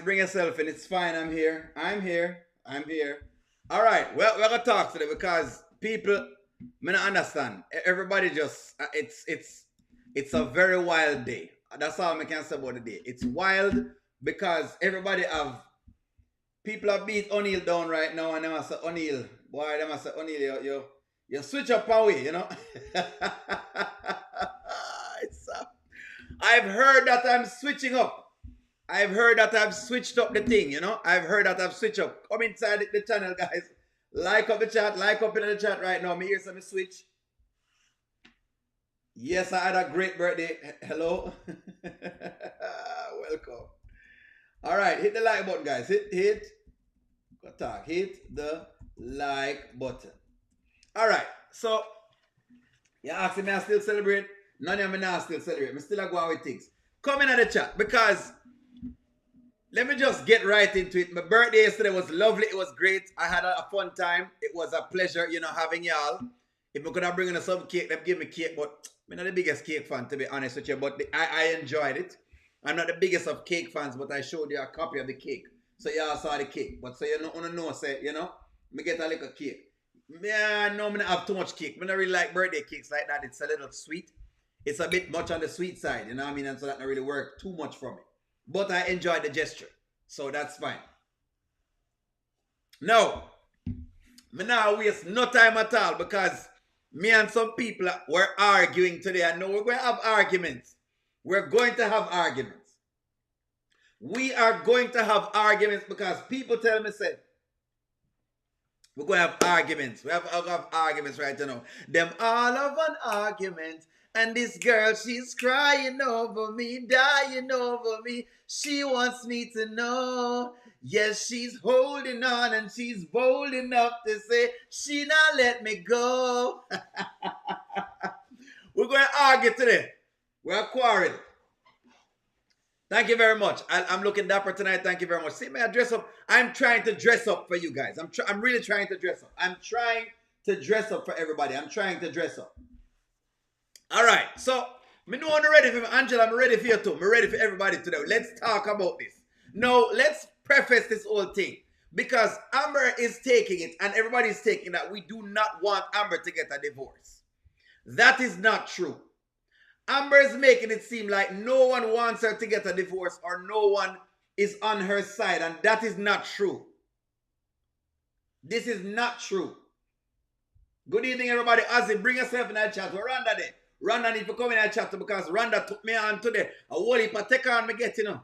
bring yourself in. It's fine. I'm here. I'm here. I'm here. All right. Well, we're gonna talk today because people, may not understand. Everybody just it's a very wild day. That's all I can say about the day. It's wild because everybody have people have beat O'Neal down right now, and they must say O'Neal, boy, they must say O'Neal, you switch up away, you know. it's, I've heard that I'm switching up. I've heard that I've switched up the thing, you know. I've heard that I've switched up. Come inside the channel, guys. Like up the chat, like up in the chat right now. Me hear some switch. Yes, I had a great birthday. Hello. Welcome. All right, hit the like button, guys. Hit the like button. All right, so you asking me I still celebrate? None of me now still celebrate. Me still go on with things. Come in at the chat because let me just get right into it. My birthday yesterday was lovely. It was great. I had a fun time. It was a pleasure, you know, having y'all. If I could have bring in some cake, them give me cake, but I'm not the biggest cake fan, to be honest with you, but I enjoyed it. I'm not the biggest of cake fans, but I showed you a copy of the cake. So y'all saw the cake. But so you don't want to know, say, you know, me get a little cake. Yeah, no, me not have too much cake. I don't really like birthday cakes like that. It's a little sweet. It's a bit much on the sweet side, you know what I mean? And so that don't really work too much for me. But I enjoyed the gesture. So that's fine. Now, me now waste no time at all because me and some people were arguing today. I know we're going to have arguments. We're going to have arguments. We are going to have arguments because people tell me, say, we're going to have arguments. We have arguments right now. Them all have an argument. And this girl, she's crying over me, dying over me. She wants me to know. Yes, she's holding on and she's bold enough to say, she not let me go. We're going to argue today. We're quarreling. Thank you very much. I'm looking dapper tonight. Thank you very much. See me, I dress up. I'm trying to dress up for you guys. I'm really trying to dress up. I'm trying to dress up for everybody. I'm trying to dress up. All right. So, me know I'm ready for me. Angela, I'm ready for you too. I'm ready for everybody today. Let's talk about this. Now, let's preface this whole thing. Because Amber is taking it and everybody is taking that we do not want Amber to get a divorce. That is not true. Amber is making it seem like no one wants her to get a divorce or no one is on her side, and that is not true. This is not true. Good evening, everybody. Ozzy, bring yourself in that chat. We're Rhonda there. Rhonda need to come in that chat because Rhonda took me on today. A whole heap of take-on me get, you know.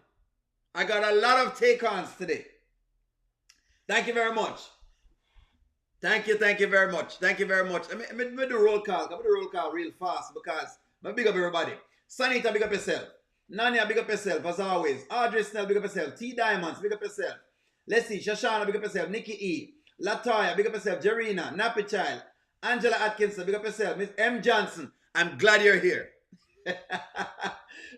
I got a lot of take-ons today. Thank you very much. Thank you very much. Thank you very much. Let me do roll call. I'm going to do roll call real fast because I'm big up everybody. Sanita, big up yourself. Nanya, big up yourself as always. Audrey Snell, big up yourself. T Diamonds, big up yourself. Let's see. Shoshana, big up yourself. Nikki E. Latoya, big up yourself. Jarina, Nappy Child. Angela Atkinson, big up yourself. Miss M. Johnson, I'm glad you're here.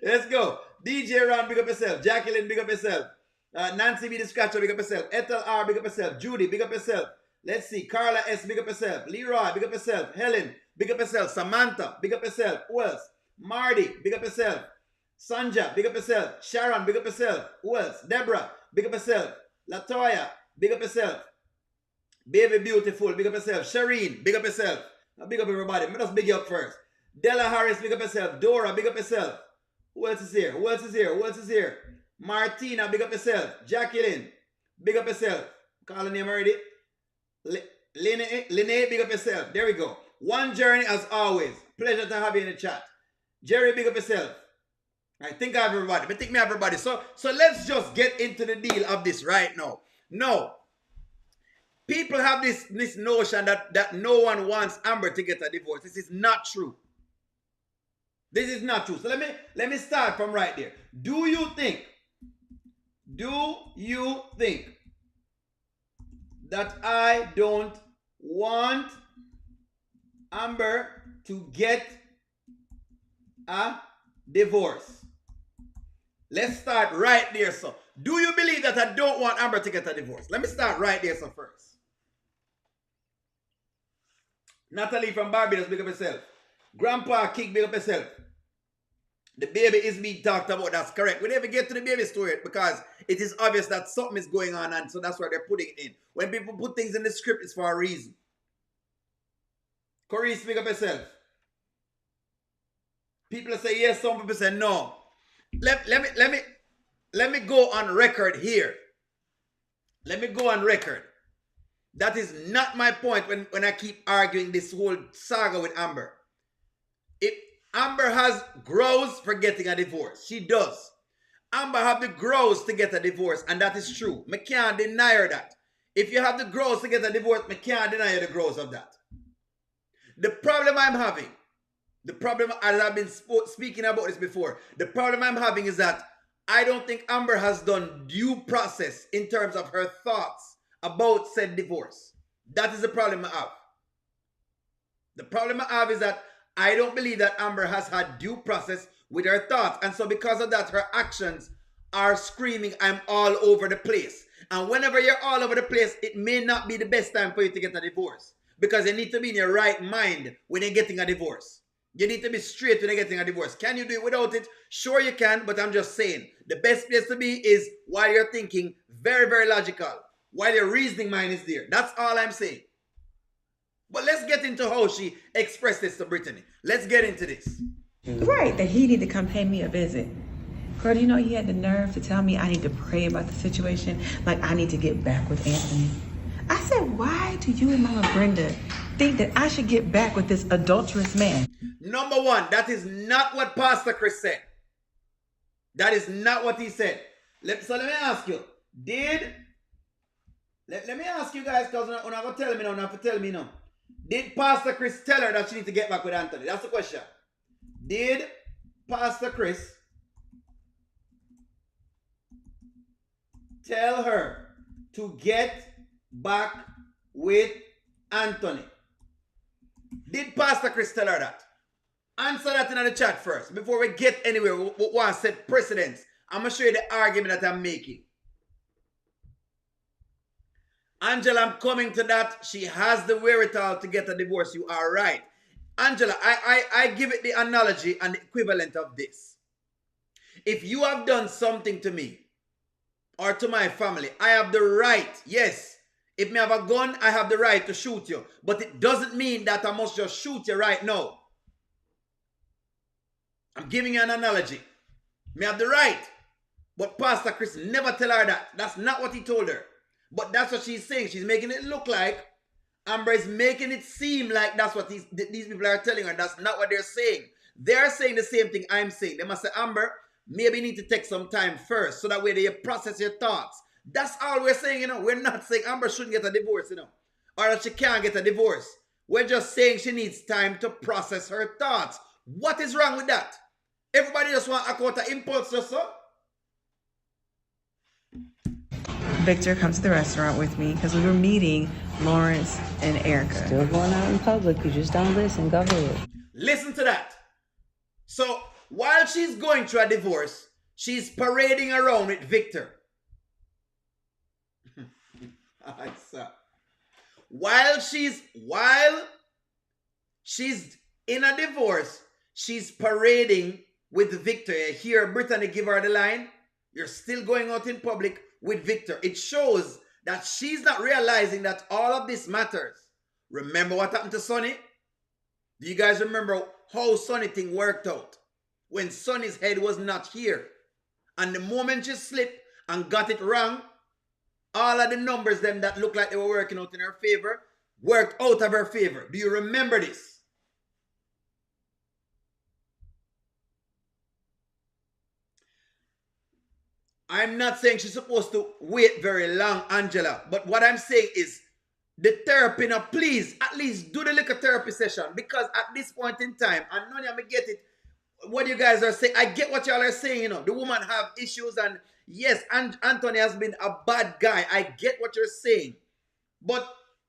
Let's go. DJ Ron, big up yourself. Jacqueline, big up yourself. Nancy B. the Scratcher, big up yourself. Ethel R, big up yourself. Judy, big up yourself. Let's see. Carla S, big up yourself. Leroy, big up yourself. Helen, big up yourself. Samantha, big up yourself. Who else? Marty, big up yourself. Sanja, big up yourself. Sharon, big up yourself. Who else? Deborah, big up yourself. Latoya, big up yourself. Baby Beautiful, big up yourself. Shireen, big up yourself. Now big up everybody. Let us big you up first. Della Harris, big up yourself. Dora, big up yourself. Who else is here? Who else is here? Who else is here? Martina, big up yourself. Jacqueline, big up yourself. Call the name already. Linnea, big up yourself. There we go. One journey as always. Pleasure to have you in the chat. Jerry, big up yourself. I think I have everybody. But think me have everybody. So let's just get into the deal of this right now. No. People have this notion that no one wants Amber to get a divorce. This is not true. This is not true. So let me start from right there. Do you think that I don't want Amber to get a divorce? Let's start right there, so. Do you believe that I don't want Amber to get a divorce? Let me start right there, so first. Natalie from Barbados, big up yourself. Grandpa Kick, big up yourself. The baby is being talked about. That's correct. We never get to the baby story because it is obvious that something is going on, and so that's why they're putting it in. When people put things in the script, it's for a reason. Corey, speak up yourself. People say yes, some people say no. Let me go on record here. Let me go on record. That is not my point when I keep arguing this whole saga with Amber. If Amber has grows for getting a divorce, she does. Amber have the grows to get a divorce, and that is true. Me can't deny her that. If you have the grows to get a divorce, me can't deny you the grows of that. The problem I'm having, the problem, as I've been speaking about this before, the problem I'm having is that I don't think Amber has done due process in terms of her thoughts about said divorce. That is the problem I have. The problem I have is that I don't believe that Amber has had due process with her thoughts. And so because of that, her actions are screaming, I'm all over the place. And whenever you're all over the place, it may not be the best time for you to get a divorce. Because you need to be in your right mind when you're getting a divorce. You need to be straight when you're getting a divorce. Can you do it without it? Sure you can, but I'm just saying. The best place to be is while you're thinking very, very logical. While your reasoning mind is there. That's all I'm saying. But let's get into how she expressed this to Brittany. Let's get into this. Right, that he need to come pay me a visit. Girl, do you know he had the nerve to tell me I need to pray about the situation? Like I need to get back with Anthony. I said, why do you and Mama Brenda think that I should get back with this adulterous man? Number one, that is not what Pastor Chris said. That is not what he said. So let me ask you. Let me ask you guys, because you're not going to tell me now, not to tell me now. Did Pastor Chris tell her that she need to get back with Anthony? That's the question. Did Pastor Chris tell her to get back with Anthony? Did Pastor Chris tell her that? Answer that in the chat first. Before we get anywhere, we want to set precedence. I'm going to show you the argument that I'm making. Angela, I'm coming to that. She has the wherewithal to get a divorce. You are right. Angela, I give it the analogy and the equivalent of this. If you have done something to me or to my family, I have the right, yes. If me have a gun, I have the right to shoot you. But it doesn't mean that I must just shoot you right now. I'm giving you an analogy. Me have the right. But Pastor Chris never tell her that. That's not what he told her. But that's what she's saying. She's making it look like Amber is making it seem like that's what these people are telling her. That's not what they're saying. They're saying the same thing I'm saying. They must say, Amber, maybe you need to take some time first so that way you process your thoughts. That's all we're saying, you know. We're not saying Amber shouldn't get a divorce, you know, or that she can't get a divorce. We're just saying she needs time to process her thoughts. What is wrong with that? Everybody just want to act out an impulse or so. Victor comes to the restaurant with me because we were meeting Lawrence and Erica. Still going out in public. You just don't listen. Go ahead. Listen to that. So while she's going through a divorce, she's parading around with Victor. While she's in a divorce, she's parading with Victor. You hear Brittany give her the line, you're still going out in public with Victor. It shows that she's not realizing that all of this matters. Remember what happened to Sonny? Do you guys remember how Sonny thing worked out? When Sonny's head was not here. And the moment she slipped and got it wrong, all of the numbers them that looked like they were working out in her favor worked out of her favor. Do you remember this? I'm not saying she's supposed to wait very long, Angela. But what I'm saying is the therapy now, please, at least do the little therapy session. Because at this point in time, and none of me get it, what you guys are saying, I get what y'all are saying, you know. The woman have issues and yes, Anthony has been a bad guy. I get what you're saying. But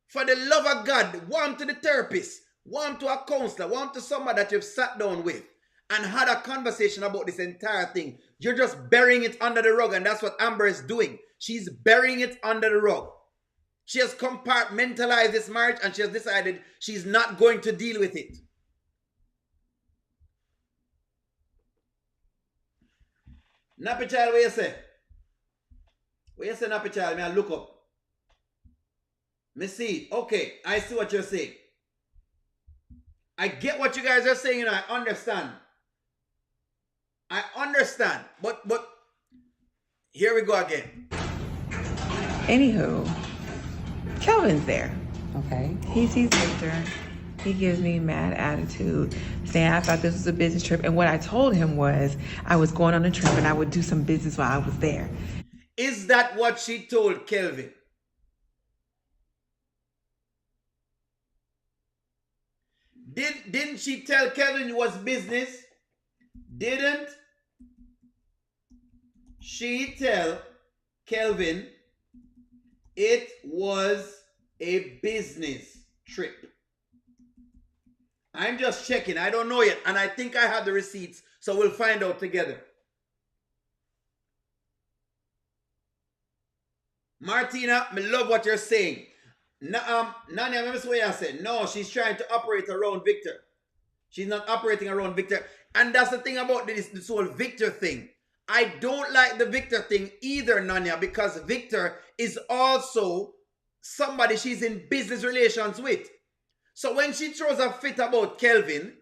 for the love of God, want to the therapist, want to a counselor, want to somebody that you've sat down with and had a conversation about this entire thing. You're just burying it under the rug, and that's what Amber is doing. She's burying it under the rug. She has compartmentalized this marriage and she has decided she's not going to deal with it. Nappy child, what you say? What you say, nappy child? May I look up? Me see. Okay, I see what you're saying. I get what you guys are saying, and I understand. I understand. But here we go again. Anywho, Kelvin's there. Okay. He sees Victor. He gives me mad attitude, saying I thought this was a business trip. And what I told him was I was going on a trip and I would do some business while I was there. Is that what she told Kelvin? Didn't she tell Kelvin it was business? Didn't she tell Kelvin it was a business trip? I'm just checking. I don't know yet. And I think I have the receipts. So we'll find out together. Martina, I love what you're saying. Nanya, remember what I said? No, she's trying to operate around Victor. She's not operating around Victor. And that's the thing about this whole Victor thing. I don't like the Victor thing either, Nanya, because Victor is also somebody she's in business relations with. So when she throws a fit about Kelvin,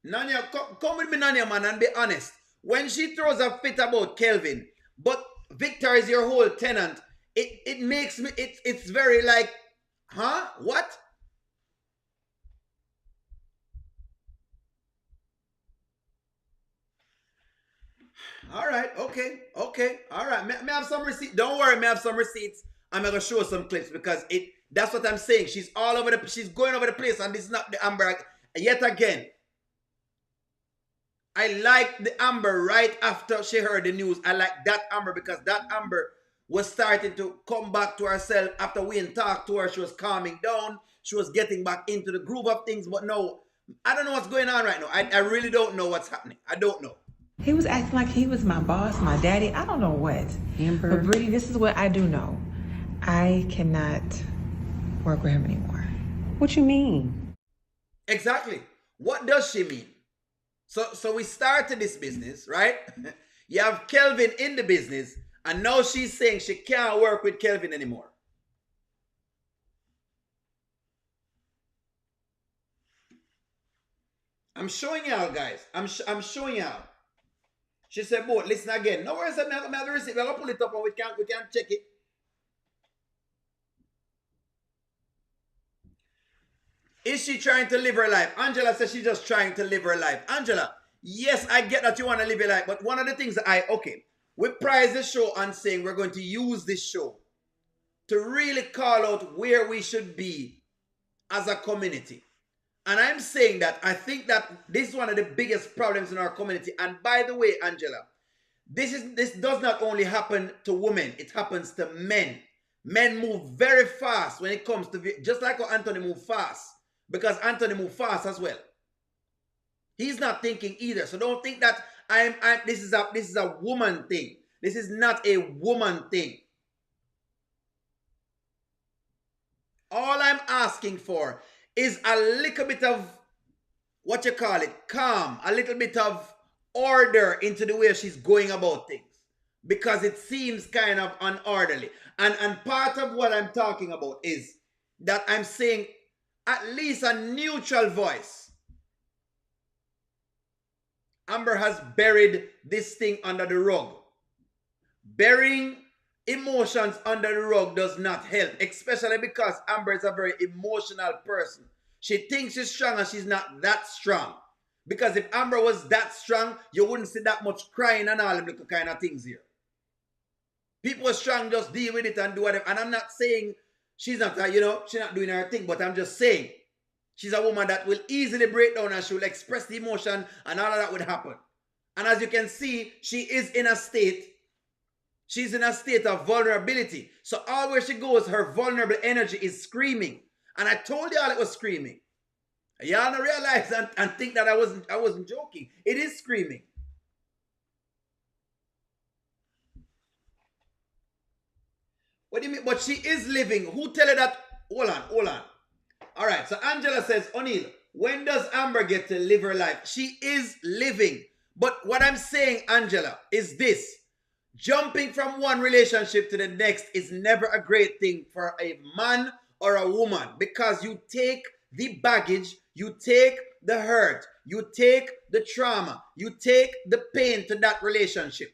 Nanya, come with me, Nanya, man, and be honest. When she throws a fit about Kelvin, but Victor is your whole tenant, it makes me, it's very like, huh? What? All right, okay, all right. May I have some receipts? Don't worry, may I have some receipts. I'm gonna show some clips because that's what I'm saying. She's all over she's going over the place, and this is not the Amber yet again. I like the Amber right after she heard the news. I like that Amber because that Amber was starting to come back to herself after Wayne talked to her. She was calming down. She was getting back into the groove of things. But no, I don't know what's going on right now. I really don't know what's happening. I don't know. He was acting like he was my boss, my daddy. I don't know what. Amber. But Brittany, this is what I do know. I cannot work with him anymore. What you mean? Exactly. What does she mean? So we started this business, right? You have Kelvin in the business, and now she's saying she can't work with Kelvin anymore. I'm showing y'all, guys. I'm showing y'all. She said, "Boy, listen again. No worries, I have the receipt. We're gonna pull it up and we can check it." Is she trying to live her life? Angela says she's just trying to live her life. Angela, yes, I get that you want to live your life, but one of the things that we prize the show on saying we're going to use this show to really call out where we should be as a community. And I'm saying that I think that this is one of the biggest problems in our community. And by the way, Angela, this does not only happen to women, it happens to men. Men move very fast when it comes to, just like how Anthony moved fast, because Anthony moved fast as well. He's not thinking either. So don't think that this is a woman thing. This is not a woman thing. All I'm asking for is a little bit of, what you call it, calm, a little bit of order into the way she's going about things. Because it seems kind of unorderly. And part of what I'm talking about is that I'm saying at least a neutral voice. Amber has buried this thing under the rug. Burying emotions under the rug does not help, especially because Amber is a very emotional person. She thinks she's strong and she's not that strong. Because if Amber was that strong, you wouldn't see that much crying and all them little kind of things here. People are strong, just deal with it and do whatever. And I'm not saying she's not, she's not doing her thing, but I'm just saying she's a woman that will easily break down and she will express the emotion and all of that would happen. And as you can see, she's in a state of vulnerability. So all where she goes, her vulnerable energy is screaming. And I told y'all it was screaming. Y'all don't realize and think that I wasn't joking. It is screaming. What do you mean? But she is living. Who tell her that? Hold on. All right. So Angela says, O'Neill, when does Amber get to live her life? She is living. But what I'm saying, Angela, is this. Jumping from one relationship to the next is never a great thing for a man or a woman, because you take the baggage, you take the hurt, you take the trauma, you take the pain to that relationship.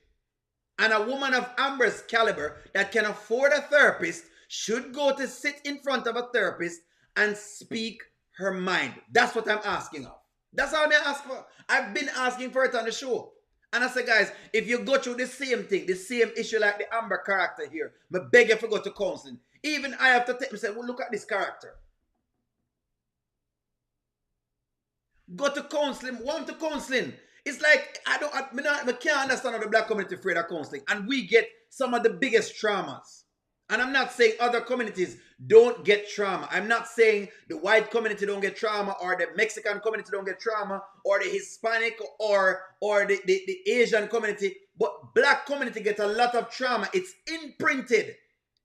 And a woman of Amber's caliber that can afford a therapist should go to sit in front of a therapist and speak her mind. That's what I'm asking of. That's all I'm asking for. I've been asking for it on the show. And I say, guys, if you go through the same thing, the same issue like the Amber character here, I beg you to go to counseling. Even I have to take and say, well, look at this character. Go to counseling, want to counseling. It's like, I can't understand how the black community afraid of counseling. And we get some of the biggest traumas. And I'm not saying other communities don't get trauma. I'm not saying the white community don't get trauma, or the Mexican community don't get trauma, or the Hispanic or the Asian community. But black community get a lot of trauma. It's imprinted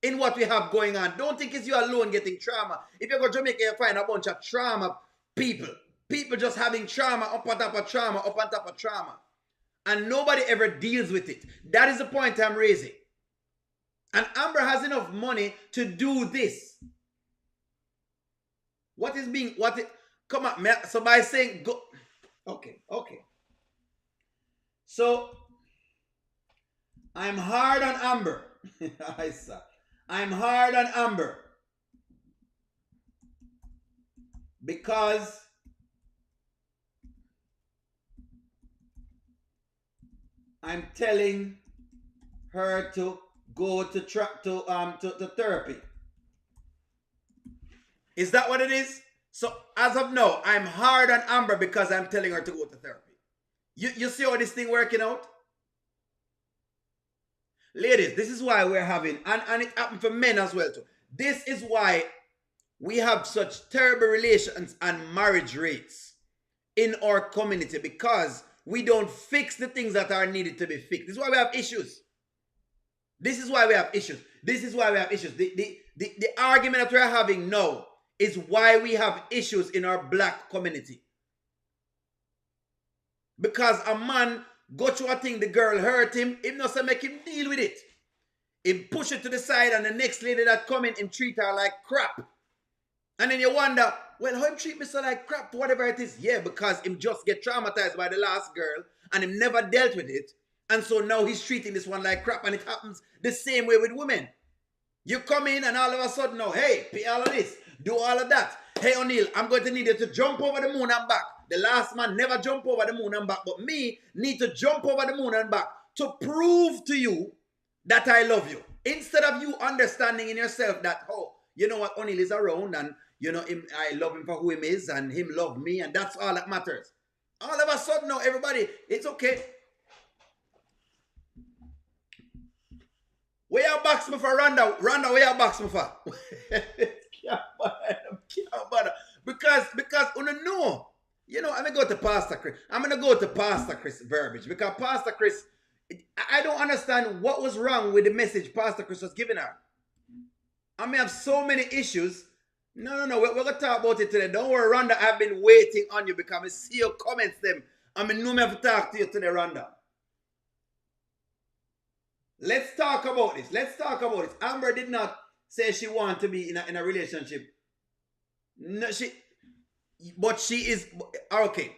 in what we have going on. Don't think it's you alone getting trauma. If you go to Jamaica, you find a bunch of trauma people. People just having trauma up on top of trauma, up on top of trauma. And nobody ever deals with it. That is the point I'm raising. And Amber has enough money to do this. Come on, so by saying, go, okay. So, I'm hard on Amber. I'm hard on Amber. Because I'm telling her to go to therapy. Is that what it is? So as of now, I'm hard on Amber because I'm telling her to go to therapy. You see how this thing working out? Ladies, this is why we're having, and it happened for men as well too. This is why we have such terrible relations and marriage rates in our community, because we don't fix the things that are needed to be fixed. This is why we have issues. The argument that we're having now is why we have issues in our black community. Because a man go through a thing, the girl hurt him not say make him deal with it. He push it to the side, and the next lady that come in, him treat her like crap. And then you wonder, well, how him treat me so like crap, whatever it is? Yeah, because him just get traumatized by the last girl, and him never dealt with it. And so now he's treating this one like crap, and it happens the same way with women. You come in and all of a sudden now, hey, pay all of this, do all of that. Hey, O'Neal, I'm going to need you to jump over the moon and back. The last man never jump over the moon and back, but me need to jump over the moon and back to prove to you that I love you. Instead of you understanding in yourself that, oh, you know what, O'Neal is around, and you know, I love him for who he is, and him love me, and that's all that matters. All of a sudden now, everybody, it's okay. Where you box me for, Rhonda? Rhonda, where you box me for? Can't bother. Because you know, I'm going to go to Pastor Chris. I'm going to go to Pastor Chris verbiage, because Pastor Chris, I don't understand what was wrong with the message Pastor Chris was giving her. I may have so many issues. No, we're going to talk about it today. Don't worry, Rhonda, I've been waiting on you because I see your comments them. I know me have to talk to you today, Rhonda. Let's talk about this. Amber did not say she wanted to be in a relationship. No, but she is, okay.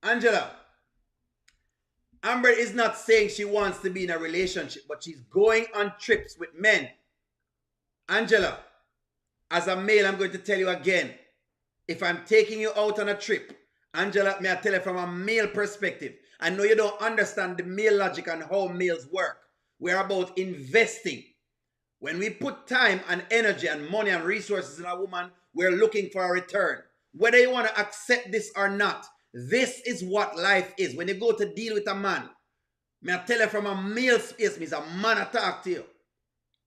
Angela, Amber is not saying she wants to be in a relationship, but she's going on trips with men. Angela, as a male, I'm going to tell you again, if I'm taking you out on a trip, Angela, may I tell you from a male perspective, I know you don't understand the male logic and how males work. We're about investing. When we put time and energy and money and resources in a woman, we're looking for a return. Whether you want to accept this or not, this is what life is. When you go to deal with a man, may I tell you from a male space, means a man I talk to you.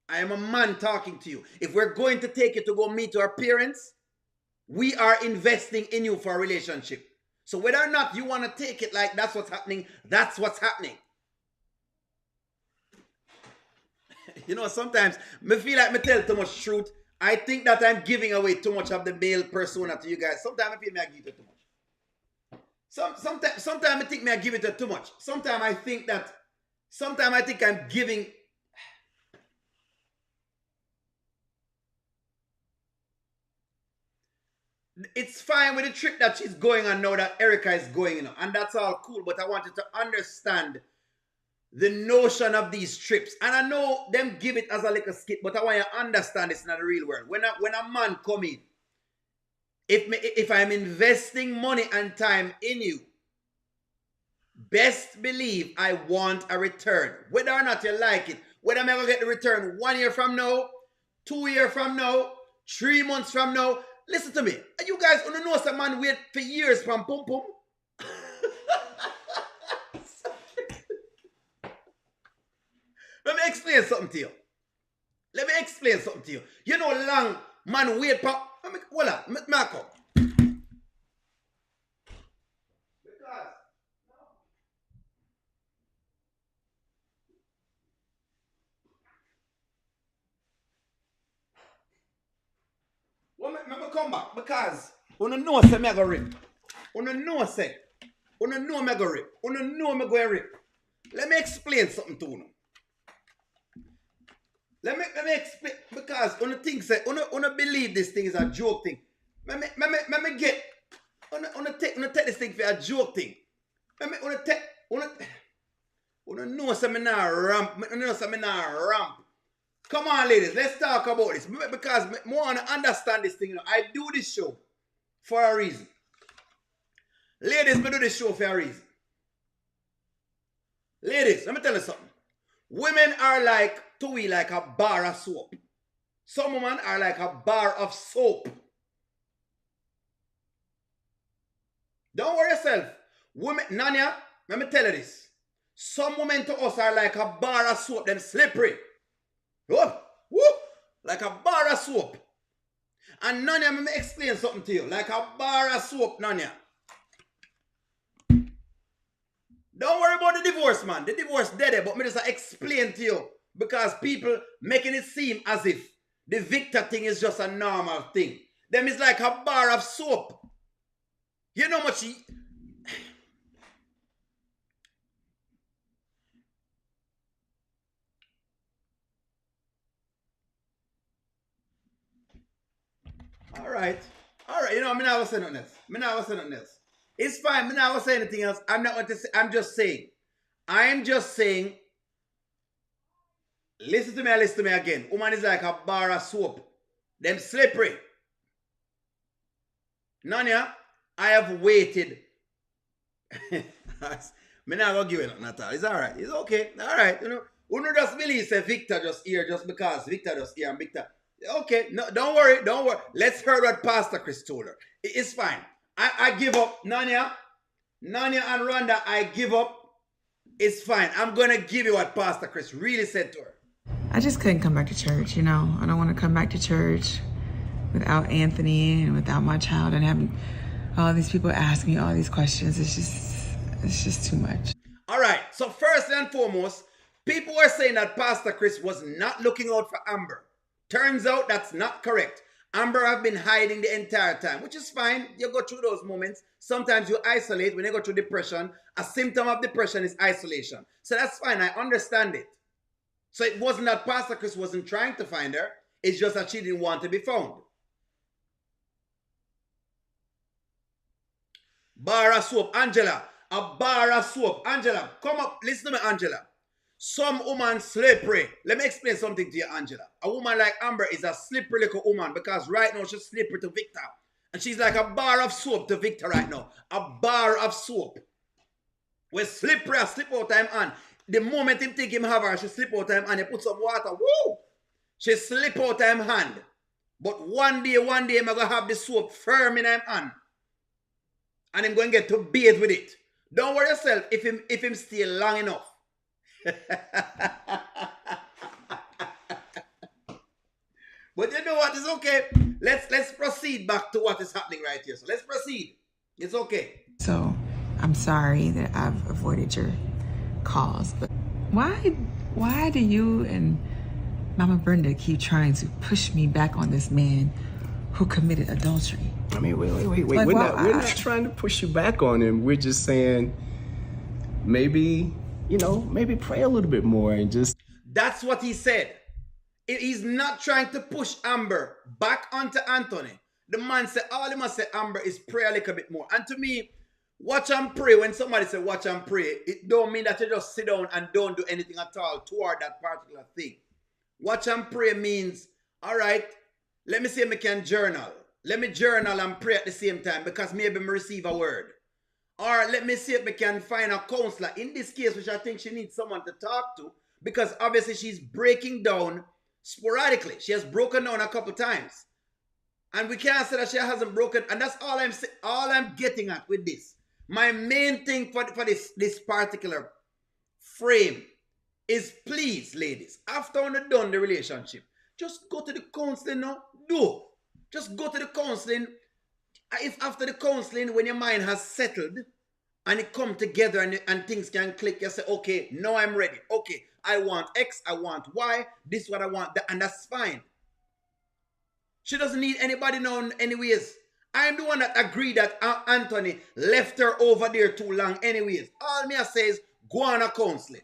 I am a man talking to you. If we're going to take you to go meet our parents, we are investing in you for a relationship. So whether or not you want to take it like that's what's happening, that's what's happening. You know, sometimes me feel like me tell too much truth. I think that I'm giving away too much of the male persona to you guys. Sometimes I feel like I give it too much. Sometimes I think I give it too much. Sometimes I think I'm giving. It's fine with the trip that she's going on now that Erica is going on, and that's all cool. But I want you to understand the notion of these trips. And I know them give it as a little skit, but I want you to understand it's not the real world. When a man come in, if I'm investing money and time in you, best believe I want a return. Whether or not you like it, whether I'm ever get the return 1 year from now, 2 years from now, 3 months from now. Listen to me. You guys want to know some man wait for years from pum pum? Let me explain something to you. You know long man wait for... Hold on. Mark up. Let me come back because you know say me go rip. You know me go rip. You know me go rip. Let me explain something to you. Let me explain because you think say you believe this thing is a joke thing. Let me get you take this thing for a joke thing. You know say me nah ramp. Come on, ladies, let's talk about this. Because I want to understand this thing. You know, I do this show for a reason. Ladies, I do this show for a reason. Ladies, let me tell you something. Women are like a bar of soap. Some women are like a bar of soap. Don't worry yourself. Women, Nanya, let me tell you this. Some women to us are like a bar of soap, them slippery. Oh, whoop, like a bar of soap. And Nanya, let me explain something to you. Like a bar of soap, Nanya. Don't worry about the divorce, man. The divorce dead, but me just explain to you. Because people making it seem as if the Victor thing is just a normal thing. Them is like a bar of soap. You know much... All right. You know, I'm not saying nothing else. It's fine. I'm not saying anything else. I'm not going to say. I'm just saying. Listen to me again. Woman is like a bar of soap. Them slippery. Nanya, I have waited. I'm not going to give it up, Natal. It's all right. It's okay. All right. You know just believe say Victor just here just because Victor just here and Victor. Okay, no, don't worry. Let's hear what Pastor Chris told her. It's fine. I give up. Nanya and Rhonda, I give up. It's fine. I'm going to give you what Pastor Chris really said to her. I just couldn't come back to church, you know. I don't want to come back to church without Anthony and without my child and having all these people ask me all these questions. It's just too much. All right. So first and foremost, people were saying that Pastor Chris was not looking out for Amber. Turns out that's not correct. Amber have been hiding the entire time, which is fine. You go through those moments. Sometimes you isolate. When you go through depression, a symptom of depression is isolation. So that's fine. I understand it. So it wasn't that Pastor Chris wasn't trying to find her. It's just that she didn't want to be found. Bar of soap. Angela. A bar of soap. Angela, come up. Listen to me, Angela. Some woman slippery. Let me explain something to you, Angela. A woman like Amber is a slippery little woman because right now she's slippery to Victor. And she's like a bar of soap to Victor right now. A bar of soap. When slippery, I slip out time on. The moment him think him have her, she slip out time and he put some water. Woo! She slip out time hand. But one day, I'm going to have the soap firm in him hand. And I'm going to get to bathe with it. Don't worry yourself if him stay long enough. But you know what? It's okay. Let's proceed back to what is happening right here. So let's proceed. It's okay. So I'm sorry that I've avoided your calls, but why do you and Mama Brenda keep trying to push me back on this man who committed adultery. I mean, wait. Like, we're well, not trying to push you back on him. We're just saying maybe pray a little bit more and just. That's what he said. He's not trying to push Amber back onto Anthony. The man said, all he must say, Amber, is pray a little bit more. And to me, watch and pray, when somebody say watch and pray, it don't mean that you just sit down and don't do anything at all toward that particular thing. Watch and pray means, all right, let me see if I can journal. Let me journal and pray at the same time because maybe I receive a word. Or let me see if I can find a counselor. In this case, which I think she needs someone to talk to, because obviously she's breaking down sporadically. She has broken down a couple times. And we can't say that she hasn't broken. And that's all I'm getting at with this. My main thing for this particular frame is, please, ladies, after you're done the relationship, just go to the counseling now. Just go to the counseling. If after the counseling, when your mind has settled and it come together and things can click, you say, okay, now I'm ready. Okay, I want X, I want Y, this is what I want, and that's fine. She doesn't need anybody now anyways. I'm the one that agreed that Anthony left her over there too long anyways. All me I say is, go on a counseling.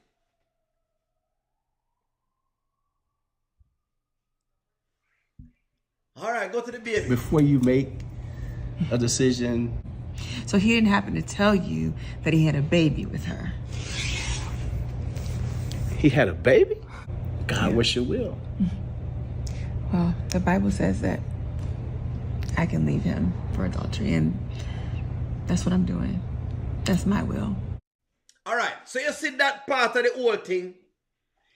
All right, go to the baby. Before you make a decision. So he didn't happen to tell you that he had a baby with her? He had a baby? God, what's your will? Well, the Bible says that I can leave him for adultery, and that's what I'm doing. That's my will. All right, so you see that part of the whole thing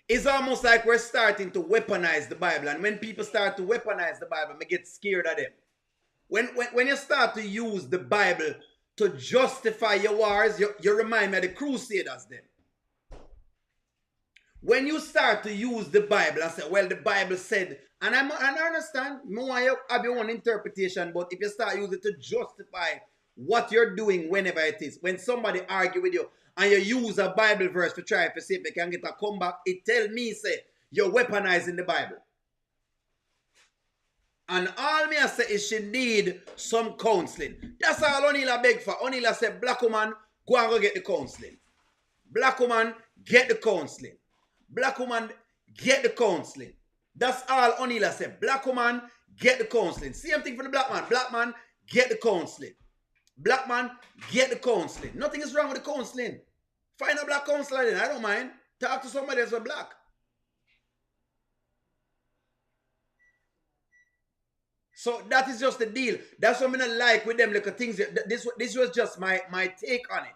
is almost like we're starting to weaponize the Bible. And when people start to weaponize the Bible, I get scared of them. When you start to use the Bible to justify your wars, you remind me of the Crusaders then. When you start to use the Bible and say, well, the Bible said, and I understand, more you have your own interpretation, but if you start using it to justify what you're doing whenever it is, when somebody argue with you and you use a Bible verse to try to see if they can get a comeback, it tell me, say, you're weaponizing the Bible. And all me I say is she need some counseling. That's all Onila beg for. Onila said, black woman, go and go get the counseling. Black woman, get the counseling. Black woman, get the counseling. That's all Onila said. Black woman, get the counseling. Same thing for the black man. Black man, get the counseling. Black man, get the counseling. Nothing is wrong with the counseling. Find a black counselor then. I don't mind. Talk to somebody else who's black. So that is just the deal. That's what I don't like with them little things. This was just my take on it.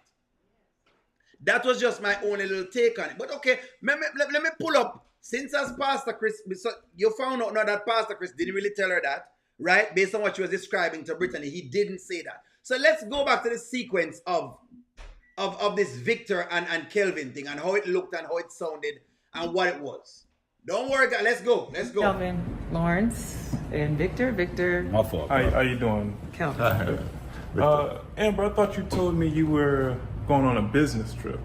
That was just my own little take on it. But okay, let me pull up. Since as Pastor Chris, so you found out now that Pastor Chris didn't really tell her that, right? Based on what she was describing to Brittany, he didn't say that. So let's go back to the sequence of this Victor and Kelvin thing and how it looked and how it sounded and what it was. Don't worry, guys. Let's go. Kelvin, Lawrence, and Victor. My fault. How you doing? Kelvin. Amber, I thought you told me you were going on a business trip.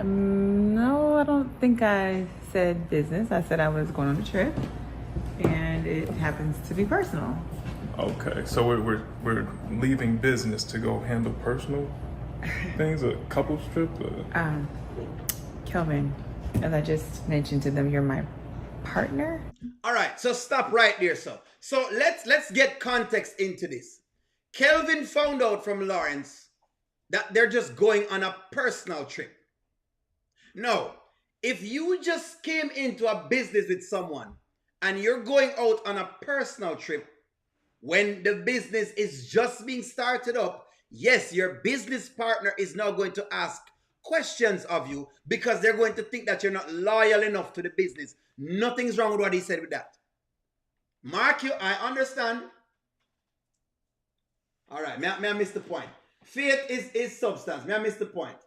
No, I don't think I said business. I said I was going on a trip, and it happens to be personal. Okay, so we're leaving business to go handle personal things, a couple's trip. Kelvin, as I just mentioned to them, you're my partner. All right, so stop right there, so let's get context into this. Kelvin found out from Lawrence that they're just going on a personal trip. No, if you just came into a business with someone and you're going out on a personal trip when the business is just being started up, yes, your business partner is now going to ask questions of you because they're going to think that you're not loyal enough to the business. Nothing's wrong with what he said with that. Mark, I understand. All right, may I miss the point? Faith is substance. May I miss the point?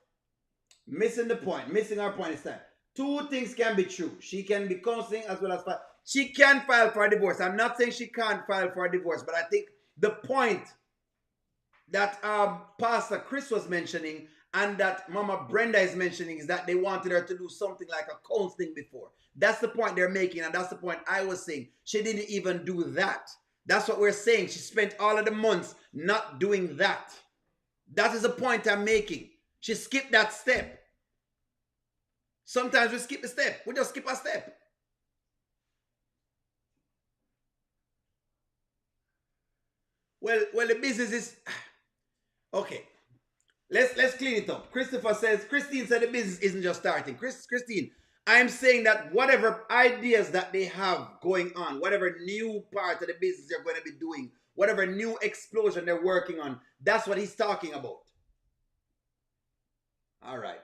Missing the point. Missing our point is that two things can be true. She can be counseling as well as file. She can file for a divorce. I'm not saying she can't file for a divorce, but I think the point that Pastor Chris was mentioning and that Mama Brenda is mentioning is that they wanted her to do something like a counseling before. That's the point they're making, and that's the point I was saying. She didn't even do that. That's what we're saying. She spent all of the months not doing that. That is the point I'm making. She skipped that step. Sometimes we skip a step. We just skip a step. Well, the business is okay. Let's clean it up. Christine said the business isn't just starting. Christine, I'm saying that whatever ideas that they have going on, whatever new part of the business they're going to be doing, whatever new explosion they're working on, that's what he's talking about. All right.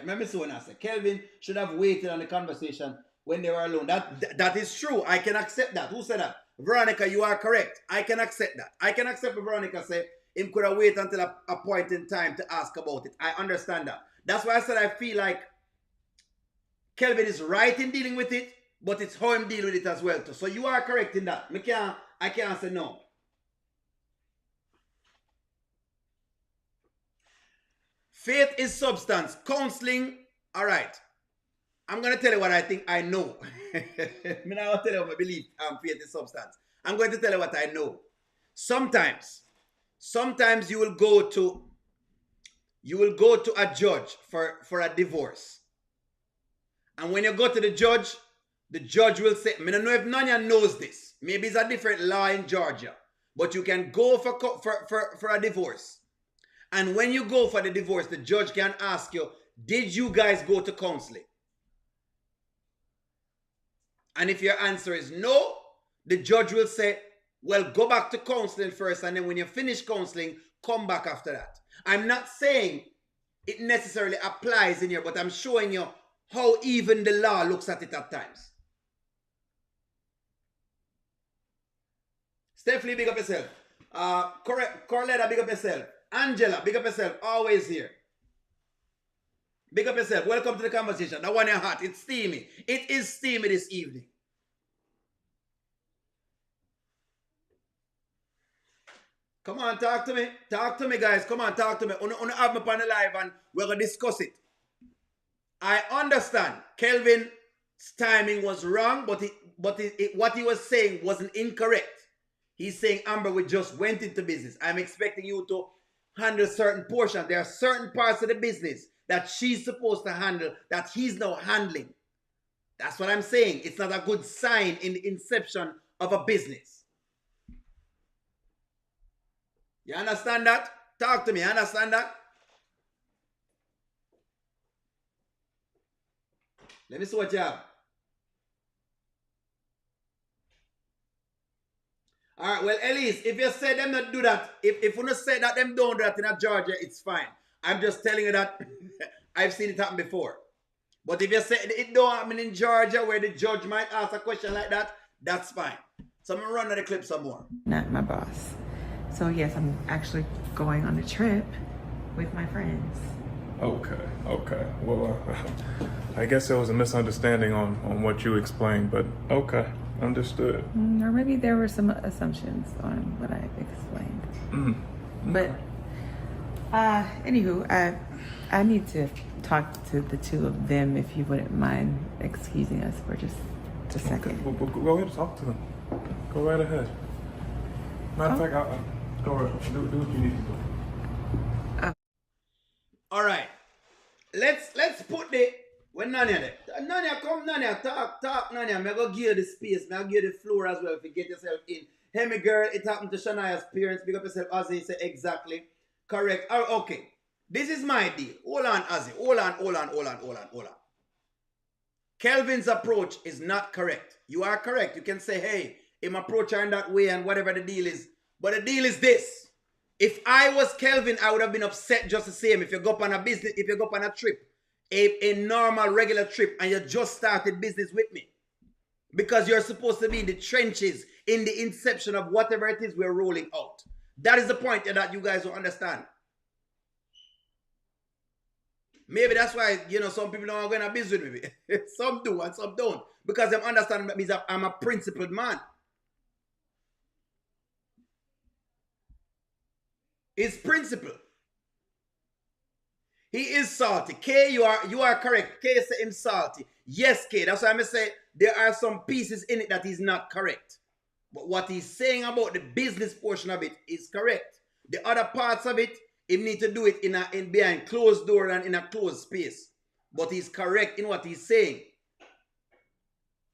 Remember so when I said Kelvin should have waited on the conversation when they were alone. That is true. I can accept that. Who said that? Veronica, you are correct. I can accept that. I can accept what Veronica said. Him could have waited until a point in time to ask about it. I understand that. That's why I said I feel like Kelvin is right in dealing with it, but it's how him deal with it as well too. So you are correct in that. I can't say no. Faith is substance. Counseling, all right. I'm going to tell you what I think I know. I'm not going to tell you what I believe faith is substance. I'm going to tell you what I know. Sometimes you will go to a judge for a divorce. And when you go to the judge will say, I don't know if Nanya knows this. Maybe it's a different law in Georgia. But you can go for a divorce. And when you go for the divorce, the judge can ask you, did you guys go to counseling? And if your answer is no, the judge will say, well, go back to counseling first, and then when you finish counseling, come back after that. I'm not saying it necessarily applies in here, but I'm showing you how even the law looks at it at times. Stephanie, big up yourself. Corletta, big up yourself. Angela, big up yourself. Always here. Big up yourself. Welcome to the conversation. That one you're hot. It's steamy. It is steamy this evening. Come on, talk to me. Talk to me, guys. Come on, talk to me. Una have me on the live and we're going to discuss it. I understand Kelvin's timing was wrong, but what he was saying wasn't incorrect. He's saying, Amber, we just went into business. I'm expecting you to handle certain portions. There are certain parts of the business that she's supposed to handle that he's now handling. That's what I'm saying. It's not a good sign in the inception of a business. You understand that? Talk to me. You understand that? Let me see what you have. All right, well, Elise, if you say them not do that, if you not say that them don't do that in Georgia, it's fine. I'm just telling you that I've seen it happen before. But if you say it don't happen in Georgia where the judge might ask a question like that, that's fine. So I'm going to run the clip some more. Not my boss. So yes, I'm actually going on a trip with my friends. Okay. Well, I guess there was a misunderstanding on what you explained, but okay, understood. Or maybe there were some assumptions on what I explained. But anywho, I need to talk to the two of them, if you wouldn't mind excusing us for just a second. Okay. Well, go ahead and talk to them. Go right ahead. Matter of fact, I'll go ahead. Do what you need to do. All right. Let's put the when Nanya there. Nanya, come Nanya, talk Nanya. I'm gonna give you the space. I'm gonna give you the floor as well if you get yourself in. Hey, me girl, it happened to Shania's parents. Big up yourself, Ozzy. Say exactly correct. Oh, okay. This is my deal. Hold on, Ozzy. Hold on. Kelvin's approach is not correct. You are correct. You can say, hey, him approach her in that way and whatever the deal is. But the deal is this. If I was Kelvin, I would have been upset just the same. If you go up on a business, if you go up on a trip, a normal, regular trip, and you just started business with me. Because you're supposed to be in the trenches, in the inception of whatever it is we're rolling out. That is the point that you guys don't understand. Maybe that's why, some people don't want to go in business with me. Some do and some don't. Because they understand that means I'm a principled man. It's principle. He is salty. K, you are correct. K say him salty. Yes, K. That's why I'm say there are some pieces in it that is not correct. But what he's saying about the business portion of it is correct. The other parts of it, he need to do it in behind closed door and in a closed space. But he's correct in what he's saying.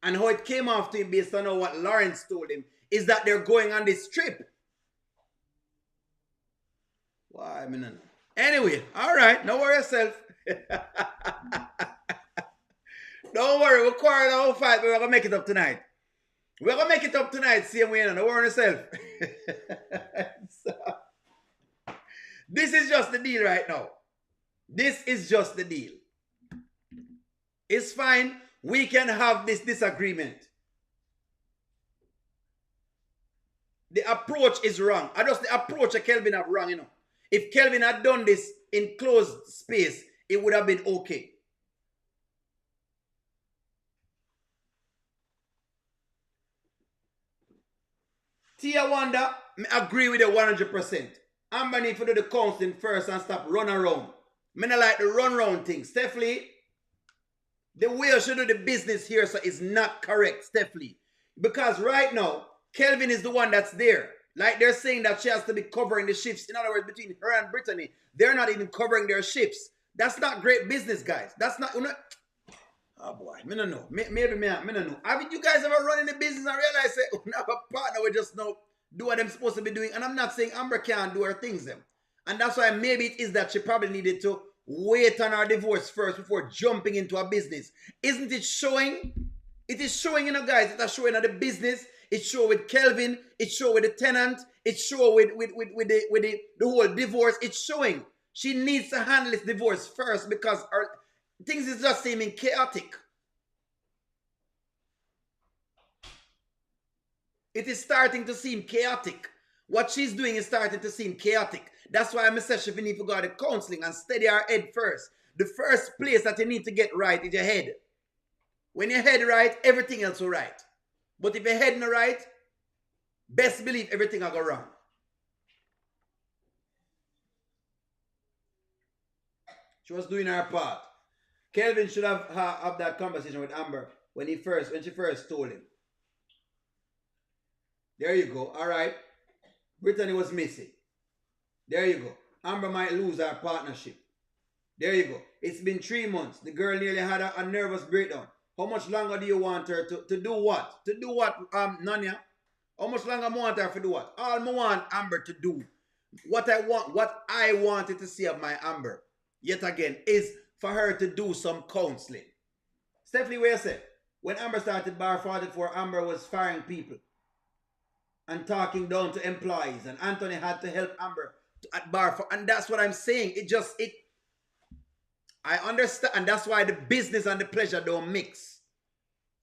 And how it came off to him based on what Lawrence told him is that they're going on this trip. Why? I mean, no. Anyway, all right, don't worry yourself. Don't worry, we'll quarrel the whole fight, but we're going to make it up tonight. We're going to make it up tonight, same way, don't worry yourself. So, this is just the deal right now. This is just the deal. It's fine. We can have this disagreement. The approach is wrong. I just the approach of Kelvin have wrong, you know. If Kelvin had done this in closed space, it would have been okay. Tia Wanda, I agree with you 100%. Amber need to do the counseling first and stop run around. I don't like the run around thing. Steph Lee, the way you should do the business here so is not correct, Steph Lee. Because right now, Kelvin is the one that's there. Like they're saying that she has to be covering the shifts. In other words, between her and Brittany, they're not even covering their shifts. That's not great business, guys. That's not... Oh boy, I don't know. Maybe I don't know. Haven't you guys ever run in the business and realize that we have a partner we just know do what I'm supposed to be doing? And I'm not saying Amber can't do her things them. And that's why maybe it is that she probably needed to wait on her divorce first before jumping into a business. Isn't it showing? It is showing, you know, guys. It's showing at the business. It's showing with Kelvin. It's showing with the tenant. It's showing with the whole divorce. It's showing. She needs to handle this divorce first because her things is just seeming chaotic. It is starting to seem chaotic. What she's doing is starting to seem chaotic. That's why I'm saying she need to go to counseling and steady her head first. The first place that you need to get right is your head. When your head right, everything else will right. But if your head not right, best believe everything will go wrong. She was doing her part. Kelvin should have that conversation with Amber when she first told him. There you go. All right. Brittany was missing. There you go. Amber might lose her partnership. There you go. It's been 3 months. The girl nearly had a nervous breakdown. How much longer do you want her to do what? To do what, Nanya? How much longer I want her to do what? All I want Amber to do, what I wanted to see of my Amber, yet again, is for her to do some counseling. Stephanie, where you say? When Amber started Bar 44, Amber was firing people and talking down to employees, and Anthony had to help Amber at Bar 4, and that's what I'm saying. I understand, and that's why the business and the pleasure don't mix.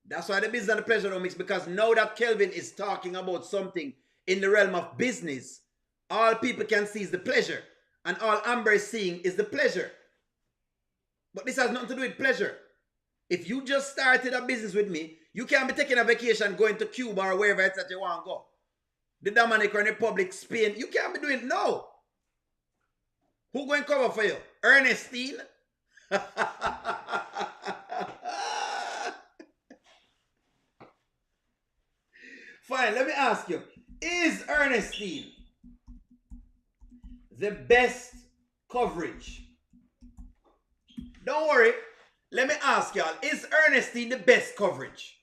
That's why the business and the pleasure don't mix, because now that Kelvin is talking about something in the realm of business, all people can see is the pleasure, and all Amber is seeing is the pleasure. But this has nothing to do with pleasure. If you just started a business with me, you can't be taking a vacation, going to Cuba or wherever it's that you want to go. The Dominican Republic, Spain, you can't be doing, no. Who going to cover for you? Ernestine? Fine, let me ask you. Is Ernestine the best coverage? Don't worry. Let me ask y'all. Is Ernestine the best coverage?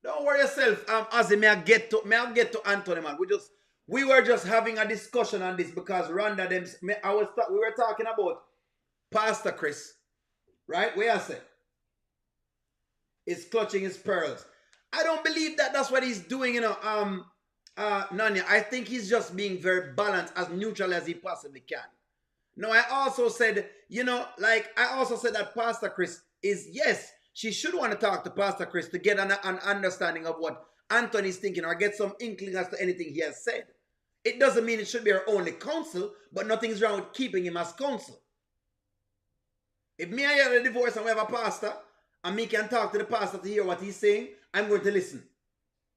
Don't worry yourself, Ozzy. May I get to Anthony, man. We were just having a discussion on this because Rhonda, we were talking about Pastor Chris, right? Where I said, is clutching his pearls. I don't believe that that's what he's doing, you know, Nanya. I think he's just being very balanced, as neutral as he possibly can. No, I also said, you know, that Pastor Chris is, yes, she should want to talk to Pastor Chris to get an understanding of what Anthony's thinking or get some inkling as to anything he has said. It doesn't mean it should be her only counsel, but nothing's wrong with keeping him as counsel. If me and you have a divorce and we have a pastor, and me can talk to the pastor to hear what he's saying, I'm going to listen.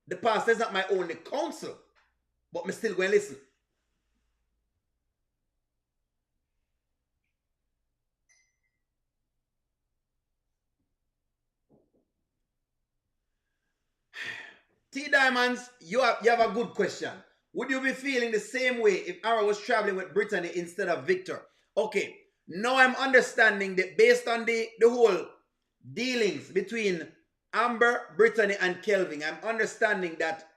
The pastor is not my only counsel, but I'm still going to listen. T Diamonds, you have a good question. Would you be feeling the same way if Ara was traveling with Brittany instead of Victor? Okay, now I'm understanding that based on the whole dealings between Amber, Brittany, and Kelvin, I'm understanding that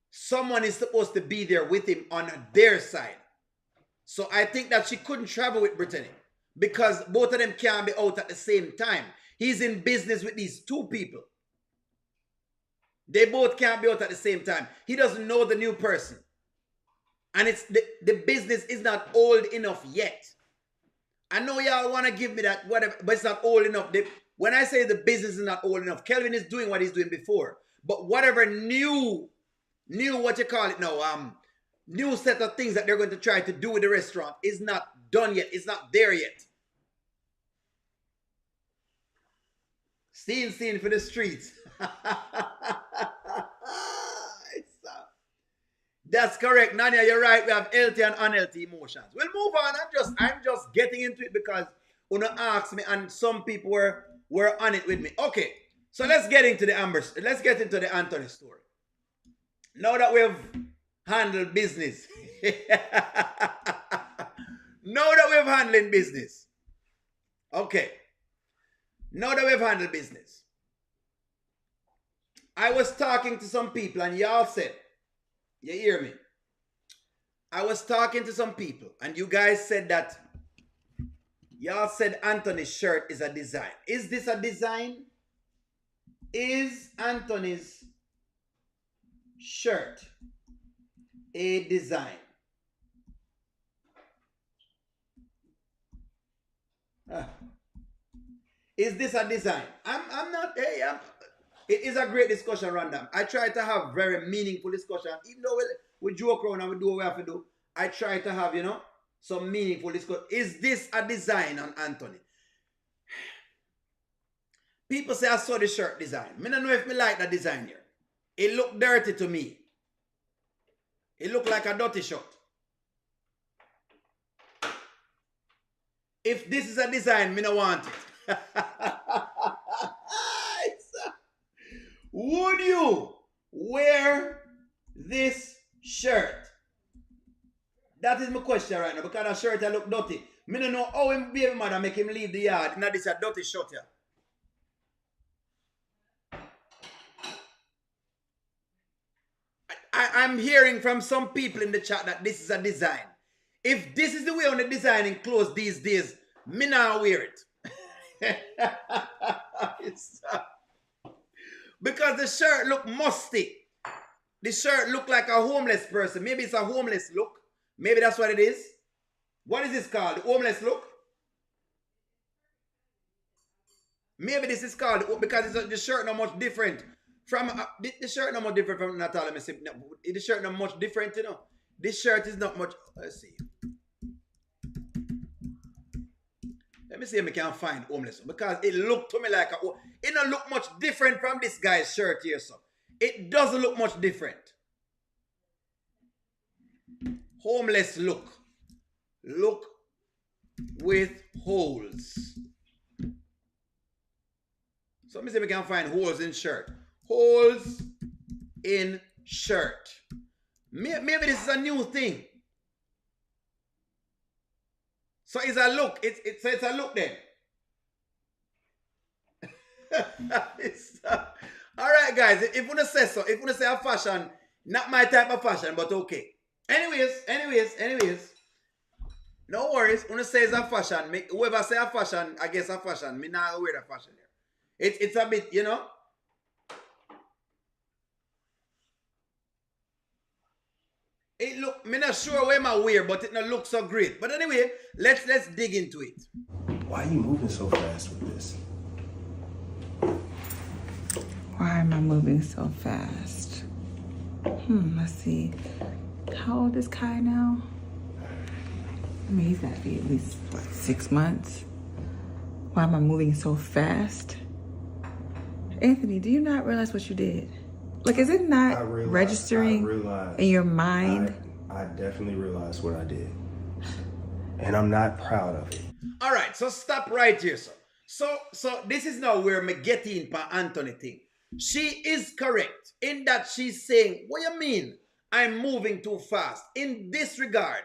someone is supposed to be there with him on their side. So I think that she couldn't travel with Brittany because both of them can't be out at the same time. He's in business with these two people. They both can't be out at the same time. He doesn't know the new person. And it's the business is not old enough yet. I know y'all want to give me that, whatever, but it's not old enough. When I say the business is not old enough, Kelvin is doing what he's doing before. But whatever new, what you call it now, new set of things that they're going to try to do with the restaurant is not done yet. It's not there yet. Scene for the streets. That's correct, Nanya. You're right. We have healthy and unhealthy emotions. We'll move on. I'm just getting into it because Una asked me, and some people were on it with me. Okay, so let's get into the Anthony story. Now that we've handled business, okay. Now that we've handled business, I was talking to some people and y'all said, you hear me? I was talking to some people and you guys said that, y'all said Anthony's shirt is a design. Is this a design? Is Anthony's shirt a design? Is this a design? I'm not, it is a great discussion, Random. I try to have very meaningful discussion. Even though we joke around and we do what we have to do, I try to have, some meaningful discussion. Is this a design on Anthony? People say I saw the shirt design. I don't know if me like that design here. It looked dirty to me. It looked like a dirty shirt. If this is a design, me don't want it. Would you wear this shirt? That is my question right now because that shirt I look dirty. Me don't know how him baby mother make him leave the yard. Now this is a dirty shirt here. I'm hearing from some people in the chat that this is a design. If this is the way on the designing clothes these days, me now wear it. Because the shirt look musty. The shirt look like a homeless person. Maybe it's a homeless look. Maybe that's what it is. What is this called? The homeless look? Maybe this is called, because the shirt not much different from the shirt not much different from Natalia. The shirt not much different, This shirt is not much. Let's see. Let me see if I can find homeless because it looked to me like it don't look much different from this guy's shirt here, so it doesn't look much different. Homeless look with holes. So let me see if I can find holes in shirt. Holes in shirt. Maybe this is a new thing. So it's a look. It's a look then. All right, guys. If you want to say so, if you want to say a fashion, not my type of fashion, but okay. Anyways. No worries. When you say it's a fashion, whoever say a fashion, I guess a fashion. Me not wear the fashion here. It's a bit, It look, me not sure where my wear, but it not look so great. But anyway, let's dig into it. Why are you moving so fast with this? Why am I moving so fast? Let's see. How old is Kai now? I mean, he's got to be at least, 6 months? Why am I moving so fast? Anthony, do you not realize what you did? Like, is it not registering in your mind? I definitely realized what I did. And I'm not proud of it. All right, so stop right here, sir. So this is now where me get in for Anthony thing. She is correct in that she's saying, what you mean I'm moving too fast? In this regard,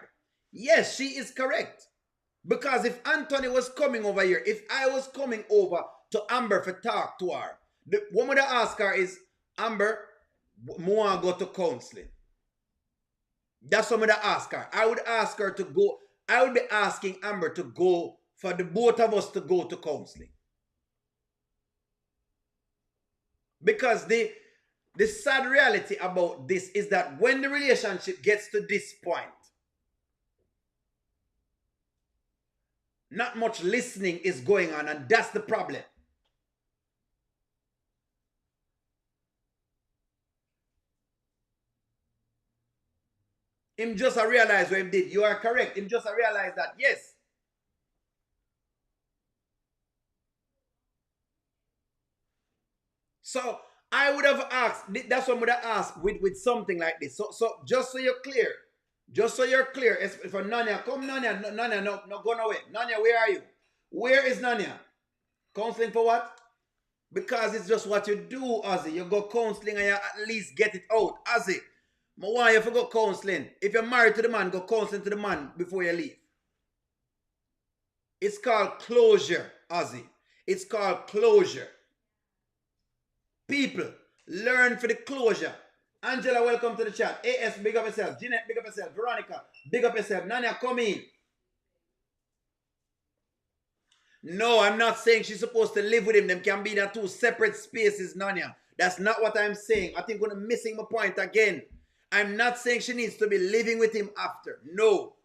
yes, she is correct. Because if Anthony was coming over here, if I was coming over to Amber for talk to her, the woman that ask her is, Amber, I want to go to counseling. That's what I ask her. I would ask her to go. I would be asking Amber to go, for the both of us to go to counseling. Because the sad reality about this is that when the relationship gets to this point, not much listening is going on, and that's the problem. Him just realize what he did. You are correct. Him just realize that, yes. So I would have asked, that's what I would have asked with something like this. So just so you're clear, for Nanya, come Nanya, Nanya, no, go away. Nanya, where are you? Where is Nanya? Counseling for what? Because it's just what you do, Ozzy. You go counseling and you at least get it out. Ozzy, I want you to go counseling. If you're married to the man, go counseling to the man before you leave. It's called closure, Ozzy. It's called closure. People, learn for the closure. Angela, welcome to the chat. AS, big up yourself. Jeanette, big up yourself. Veronica, big up yourself. Nanya, come in. No, I'm not saying she's supposed to live with him. Them can be in two separate spaces, Nanya. That's not what I'm saying. I think I'm missing my point again. I'm not saying she needs to be living with him after. No.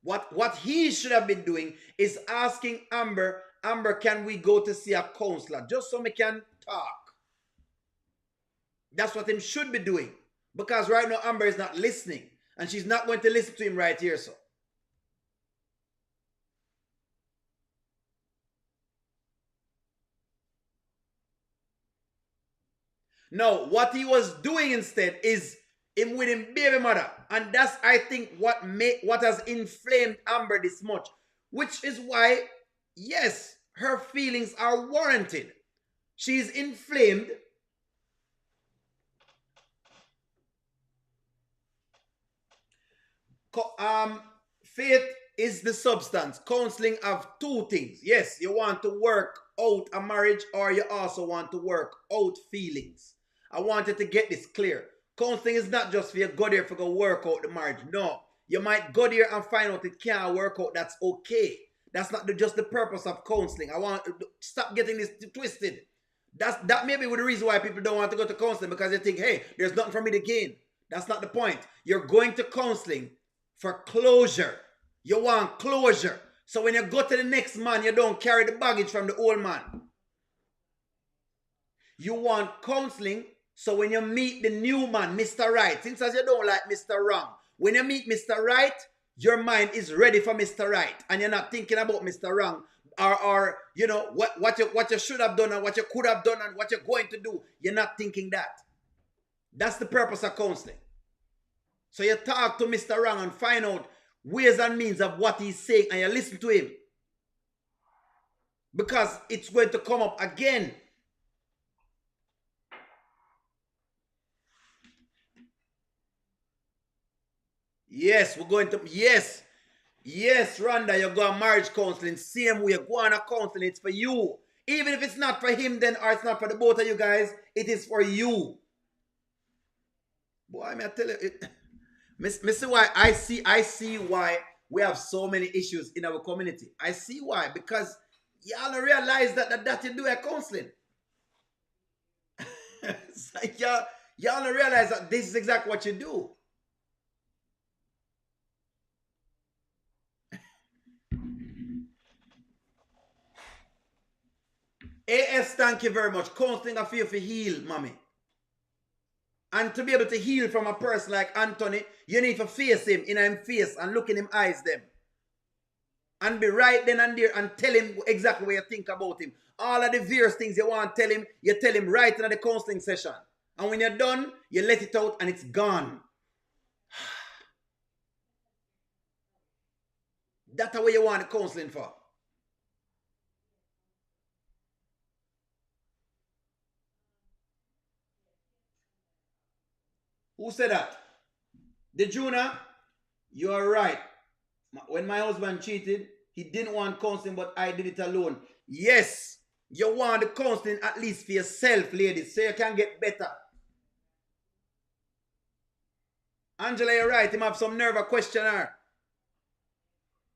What he should have been doing is asking Amber, Amber, can we go to see a counselor? Just so we can talk. That's what him should be doing. Because right now Amber is not listening. And she's not going to listen to him right here, so. No, what he was doing instead is him with him baby mother. And that's, I think, what has inflamed Amber this much. Which is why, yes, her feelings are warranted. She's inflamed. Faith is the substance. Counseling have two things. Yes, you want to work out a marriage, or you also want to work out feelings. I wanted to get this clear. Counseling is not just for you go there for go work out the marriage. No. You might go there and find out it can't work out. That's okay. That's not just the purpose of counseling. I want to stop getting this twisted. That may be the reason why people don't want to go to counseling, because they think, hey, there's nothing for me to gain. That's not the point. You're going to counseling for closure. You want closure. So when you go to the next man, you don't carry the baggage from the old man. You want counseling so when you meet the new man, Mr. Right, since as you don't like Mr. Wrong, when you meet Mr. Right, your mind is ready for Mr. Right, and you're not thinking about Mr. Wrong, or you know what you should have done and what you could have done and what you're going to do. You're not thinking that. That's the purpose of counseling. So you talk to Mr. Wrong and find out ways and means of what he's saying, and you listen to him, because it's going to come up again. Yes, we're going to, yes, Rhonda, you go on marriage counseling, same way, go on a counseling, it's for you. Even if it's not for him then, or it's not for the both of you guys, it is for you. Boy, I tell you, see why, I see why we have so many issues in our community. I see why, because y'all don't realize that you do a counseling. Like y'all don't realize that this is exactly what you do. AS, thank you very much. Counseling I feel for heal, mommy. And to be able to heal from a person like Anthony, you need to face him in his face and look in him eyes them. And be right then and there and tell him exactly what you think about him. All of the various things you want to tell him, you tell him right in the counseling session. And when you're done, you let it out and it's gone. That's what you want the counseling for. Who said that? The Juna, you are right. When my husband cheated, he didn't want counseling, but I did it alone. Yes, you want the counseling at least for yourself, ladies, so you can get better. Angela, you're right. Him have some nerve a question her.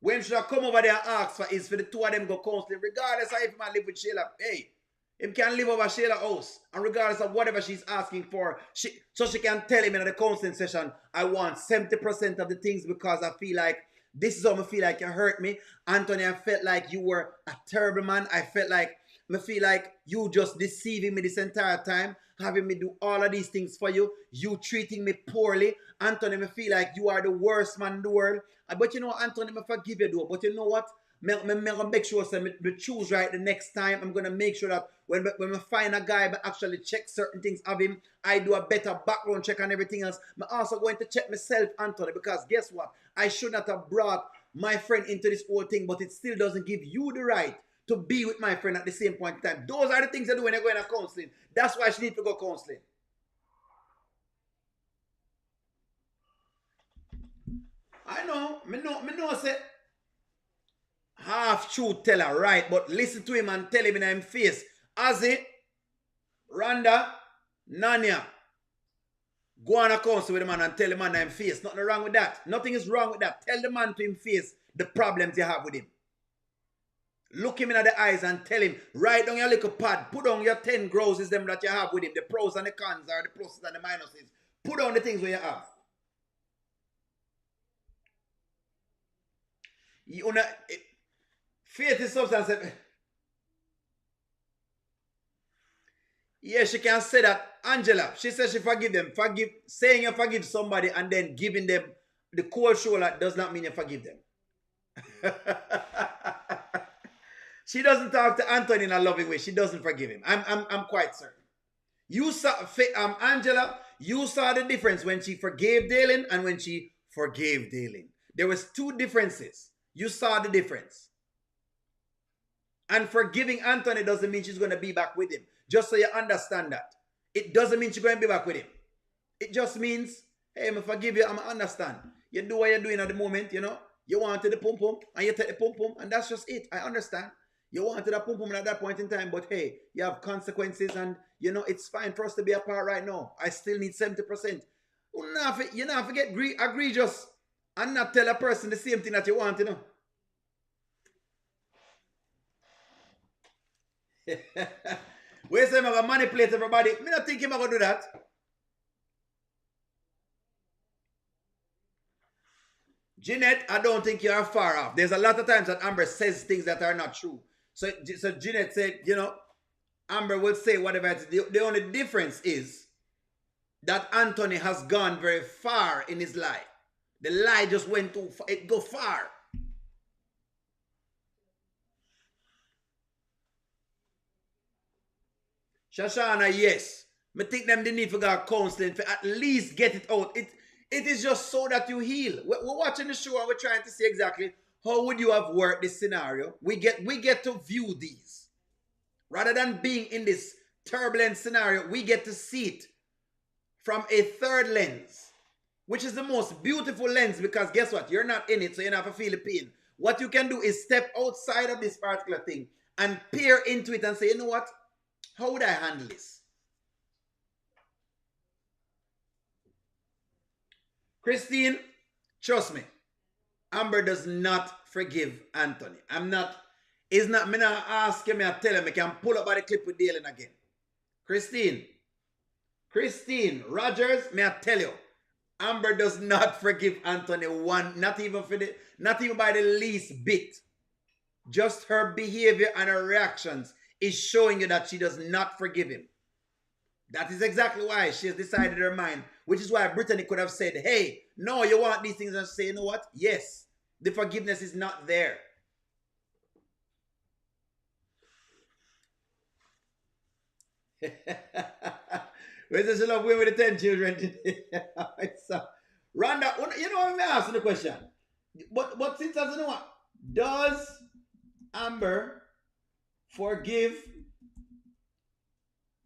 When should I come over there and ask for is for the two of them go counseling, regardless of if I live with Shayla. Hey, him can live over Shayla's house, and regardless of whatever she's asking for, so she can tell him in the counseling session, I want 70% of the things because I feel like this is how I feel like you hurt me. Anthony, I felt like you were a terrible man. I feel like you just deceiving me this entire time, having me do all of these things for you. You treating me poorly. Anthony, I feel like you are the worst man in the world. But you know, Anthony, I forgive you though. But you know what? I'm going to make sure I choose right the next time. I'm going to make sure that when I find a guy, I actually check certain things of him. I do a better background check and everything else. I'm also going to check myself, Anthony, because guess what? I should not have brought my friend into this whole thing, but it still doesn't give you the right to be with my friend at the same point in time. Those are the things I do when I go into counseling. That's why she needs to go counseling. I know, me know, say, half truth teller, right? But listen to him and tell him in his face. Ozzy, Rhonda, Nanya, go on a counsel with the man and tell the man in his face. Nothing wrong with that. Nothing is wrong with that. Tell the man to his face the problems you have with him. Look him in the eyes and tell him, write down your little pad, put on your 10 grosses them that you have with him, the pros and the cons or the pluses and the minuses. Put on the things where you have. You know, faith is substance. Yeah, she can say that. Angela, she says she forgive them. Saying you forgive somebody and then giving them the cold shoulder does not mean you forgive them. She doesn't talk to Anthony in a loving way. She doesn't forgive him. I'm quite certain. You saw, Angela, you saw the difference when she forgave Dalen and when she forgave Dalen. There was two differences. You saw the difference. And forgiving Anthony doesn't mean she's going to be back with him. Just so you understand that. It doesn't mean she's going to be back with him. It just means, hey, I forgive you, I understand. You do what you're doing at the moment, you know. You wanted the pum-pum, and you take the pum-pum, and that's just it. I understand. You wanted a pum-pum at that point in time, but hey, you have consequences, and, you know, it's fine for us to be apart right now. I still need 70%. You not forget egregious and not tell a person the same thing that you want, you know. Wait a second, I'm going to manipulate everybody. I don't think I'm going to do that. Jeanette, I don't think you are far off. There's a lot of times that Amber says things that are not true. So Jeanette said, you know, Amber will say whatever it is. The only difference is that Anthony has gone very far in his lie. The lie just went too far. It go far. Shoshana, yes. I think them they need for God counseling to at least get it out. It is just so that you heal. We're watching the show and we're trying to see exactly how would you have worked this scenario. We get to view these. Rather than being in this turbulent scenario, we get to see it from a third lens, which is the most beautiful lens because guess what? You're not in it, so you don't have to feel the pain. What you can do is step outside of this particular thing and peer into it and say, you know what? How would I handle this? Christine, trust me, Amber does not forgive Anthony. I'm not ask him, I tell him, I can pull up by the clip with Dalen again. Christine Rogers, may I tell you, Amber does not forgive Anthony not even by the least bit. Just her behavior and her reactions is showing you that she does not forgive him. That is exactly why she has decided her mind, which is why Brittany could have said, hey, no, you want these things, and say, you know what? Yes, the forgiveness is not there. Where's this love women with the 10 children? Rhonda, you know, I'm asking the question. But since I don't know what, does Amber forgive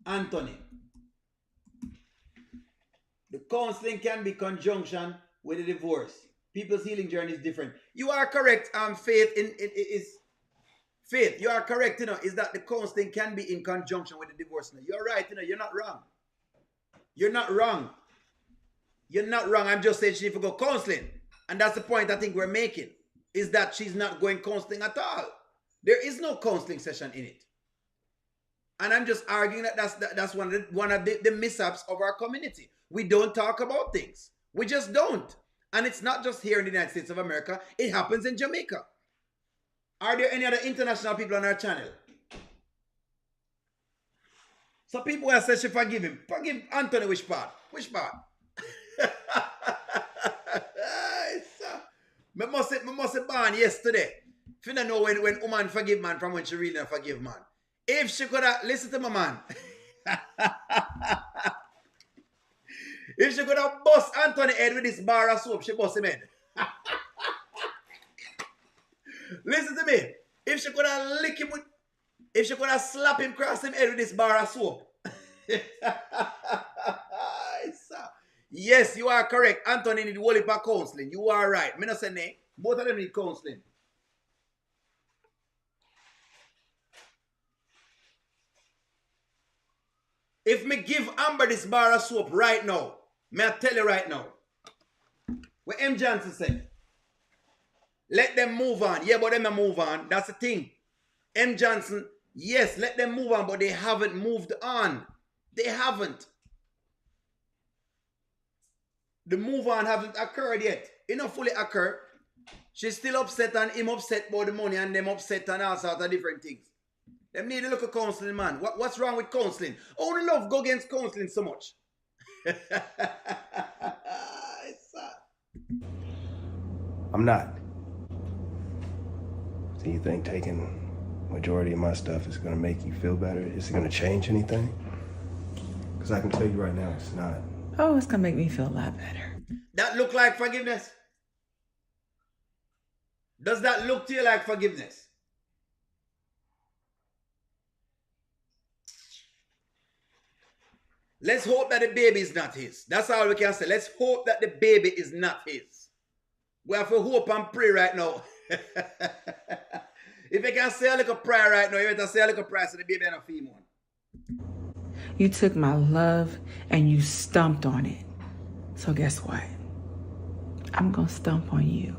Anthony? The counseling can be conjunction with the divorce. People's healing journey is different. You are correct. Faith is faith. You are correct. Is that the counseling can be in conjunction with the divorce. You're right. You're not wrong. You're not wrong. You're not wrong. I'm just saying she needs to go counseling, and that's the point I think we're making. Is that she's not going counseling at all. There is no counseling session in it. And I'm just arguing that that's one of the mishaps of our community. We don't talk about things. We just don't. And it's not just here in the United States of America. It happens in Jamaica. Are there any other international people on our channel? So people will say she forgive him. Forgive Anthony which part? Which part? Me must have born yesterday. If you don't know when woman forgive man from when she really not forgive man. If she could have, listen to my man. If she could have bust Anthony head with this bar of soap, she bust him head. Listen to me. If she could have lick him with, if she could have slapped him across him head with this bar of soap. Yes, you are correct. Anthony need whole heap of counseling. You are right. Me not say nay. Both of them need counseling. If me give Amber this bar of soap right now, may I tell you right now, what M. Johnson said, let them move on. Yeah, but them move on. That's the thing. M. Johnson, yes, let them move on, but they haven't moved on. They haven't. The move on hasn't occurred yet. It not fully occurred. She's still upset and him upset about the money and them upset and all sorts of different things. Them need a look at counseling, man. What's wrong with counseling? Oh, the love go against counseling so much. I'm not. So you think taking majority of my stuff is going to make you feel better? Is it going to change anything? Because I can tell you right now, it's not. Oh, it's gonna make me feel a lot better. That look like forgiveness? Does that look to you like forgiveness? Let's hope that the baby is not his. That's all we can say. Let's hope that the baby is not his. We have to hope and pray right now. If you can say a little prayer right now, you better say a little prayer so the baby ain't a female. You took my love and you stomped on it. So guess what? I'm gonna stomp on you.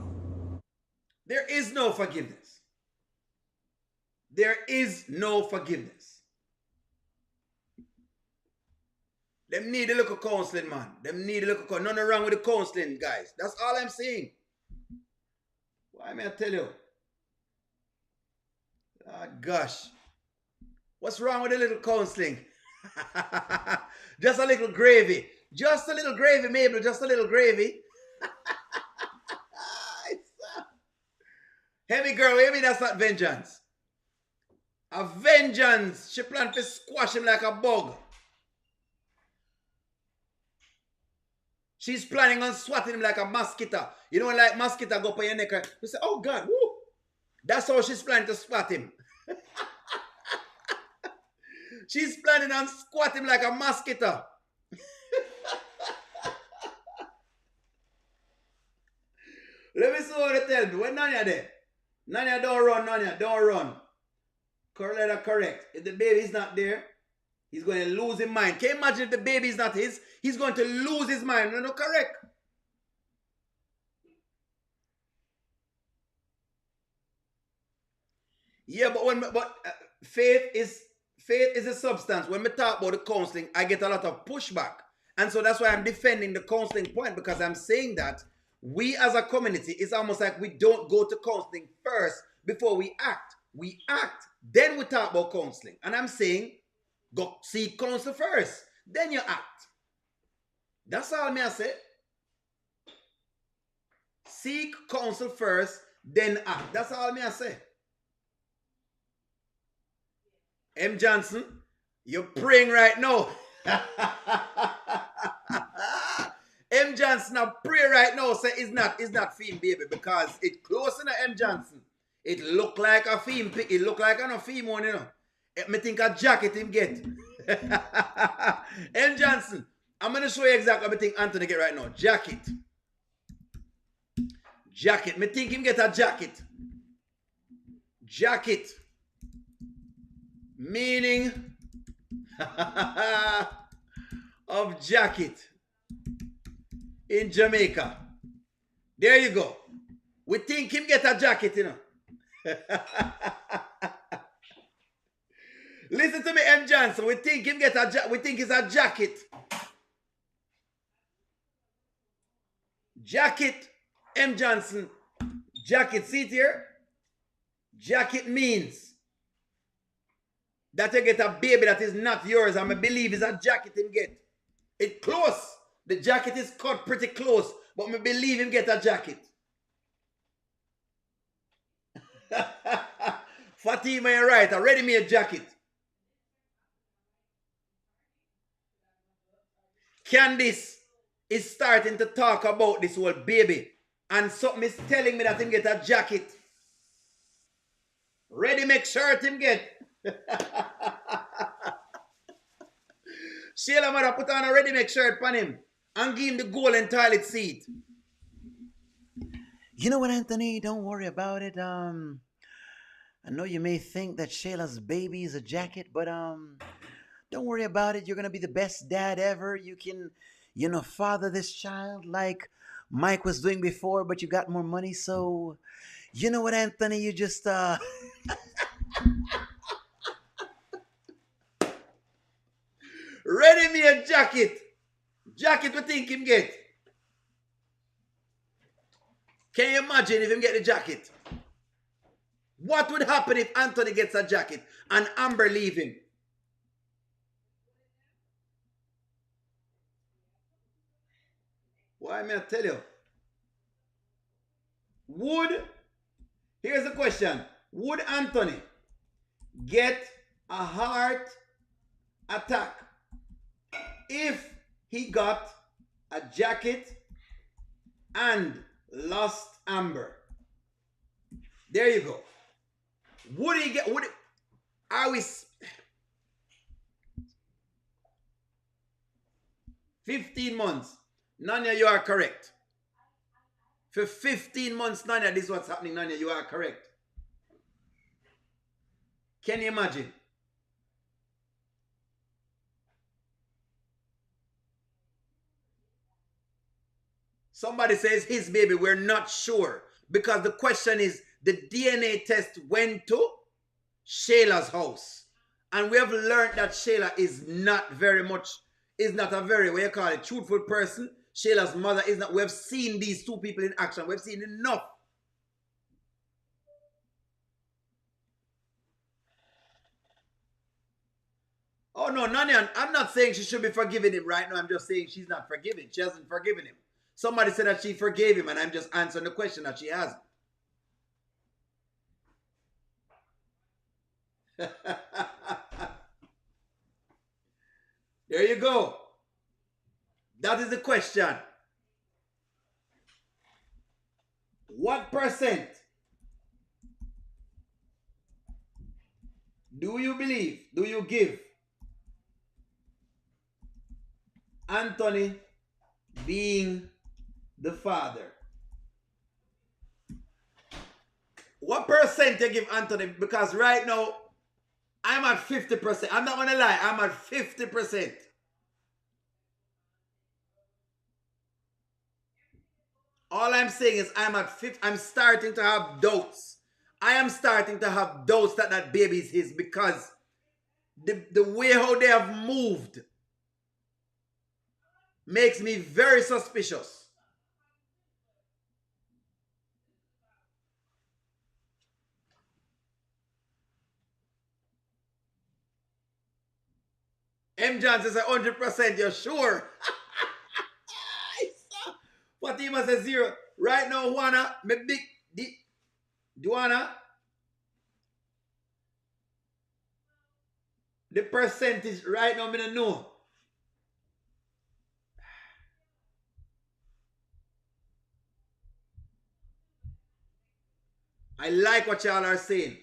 There is no forgiveness. There is no forgiveness. Them need a little counseling, man. Them need a little counseling. Nothing wrong with the counseling, guys. That's all I'm saying. Why may I tell you? Ah, gosh. What's wrong with a little counseling? Just a little gravy. Just a little gravy, Mabel. Just a little gravy. Heavy girl, hear me? That's not vengeance. A vengeance. She planned to squash him like a bug. She's planning on swatting him like a mosquito. You know when like mosquito go up on your neck? You say, oh God, woo. That's how she's planning to swat him. She's planning on squat him like a mosquito. Let me see what they tell me. When Nanya there? Nanya, don't run, Nanya, don't run. Correct, correct. If the baby is not there, he's going to lose his mind. Can you imagine if the baby is not his? He's going to lose his mind. No, correct. Yeah, but faith is a substance. When we talk about the counseling, I get a lot of pushback. And so that's why I'm defending the counseling point, because I'm saying that we as a community, it's almost like we don't go to counseling first before we act. We act, then we talk about counseling. And I'm saying, go seek counsel first, then you act. That's all me I say. Seek counsel first, then act. That's all me I say. M. Johnson, you're praying right now. M. Johnson, I pray right now, say it's not film baby, because it close in M. Johnson. It look like a film, it look like a film one, you know. Me think a jacket him get. M. Johnson, I'm going to show you exactly what I think Anthony get right now. Jacket. Jacket. Me think him get a jacket. Jacket. Meaning of jacket in Jamaica. There you go. We think him get a jacket, you know. Listen to me, M. Johnson. We think him get a jacket. We think it's a jacket. Jacket, M. Johnson. Jacket. See it here? Jacket means that you get a baby that is not yours. And I believe it's a jacket him get. It close. The jacket is cut pretty close. But I believe him get a jacket. Fatima, you're right. A ready-made jacket. Candice is starting to talk about this whole baby. And something is telling me that him get a jacket. Ready-make shirt him get. Shayla mother put on a ready-make shirt on him. And give him the golden toilet seat. You know what, Anthony? Don't worry about it. I know you may think that Shayla's baby is a jacket, but don't worry about it. You're gonna be the best dad ever. You can, father this child like Mike was doing before, but you got more money, so you know what, Anthony? You just ready me a jacket. Jacket we think him get. Can you imagine if him get the jacket? What would happen if Anthony gets a jacket and Amber leave him? Why may I tell you? Here's the question. Would Anthony get a heart attack if he got a jacket and lost Amber? There you go. Are we 15 months? Nanya, you are correct. For 15 months, Nanya, this is what's happening, Nanya, you are correct. Can you imagine? Somebody says his baby, we're not sure. Because the question is, the DNA test went to Shayla's house. And we have learned that Shayla is not a very, truthful person. Shayla's mother is not. We have seen these two people in action. We've seen enough. Oh no, Nanya, I'm not saying she should be forgiving him right now. I'm just saying she's not forgiving. She hasn't forgiven him. Somebody said that she forgave him, and I'm just answering the question that she hasn't. There you go. That is the question. What percent do you believe, do you give Anthony being the father? What percent you give Anthony? Because right now, I'm at 50%. I'm not going to lie. I'm at 50%. All I'm saying is I'm at 50. I'm starting to have doubts. I am starting to have doubts that that baby is his, because the way how they have moved makes me very suspicious. M. Johnson says 100%. You're sure? Fatima says 0. Right now, Juana, me big. Juana, the percentage right now, I don't know. I like what y'all are saying.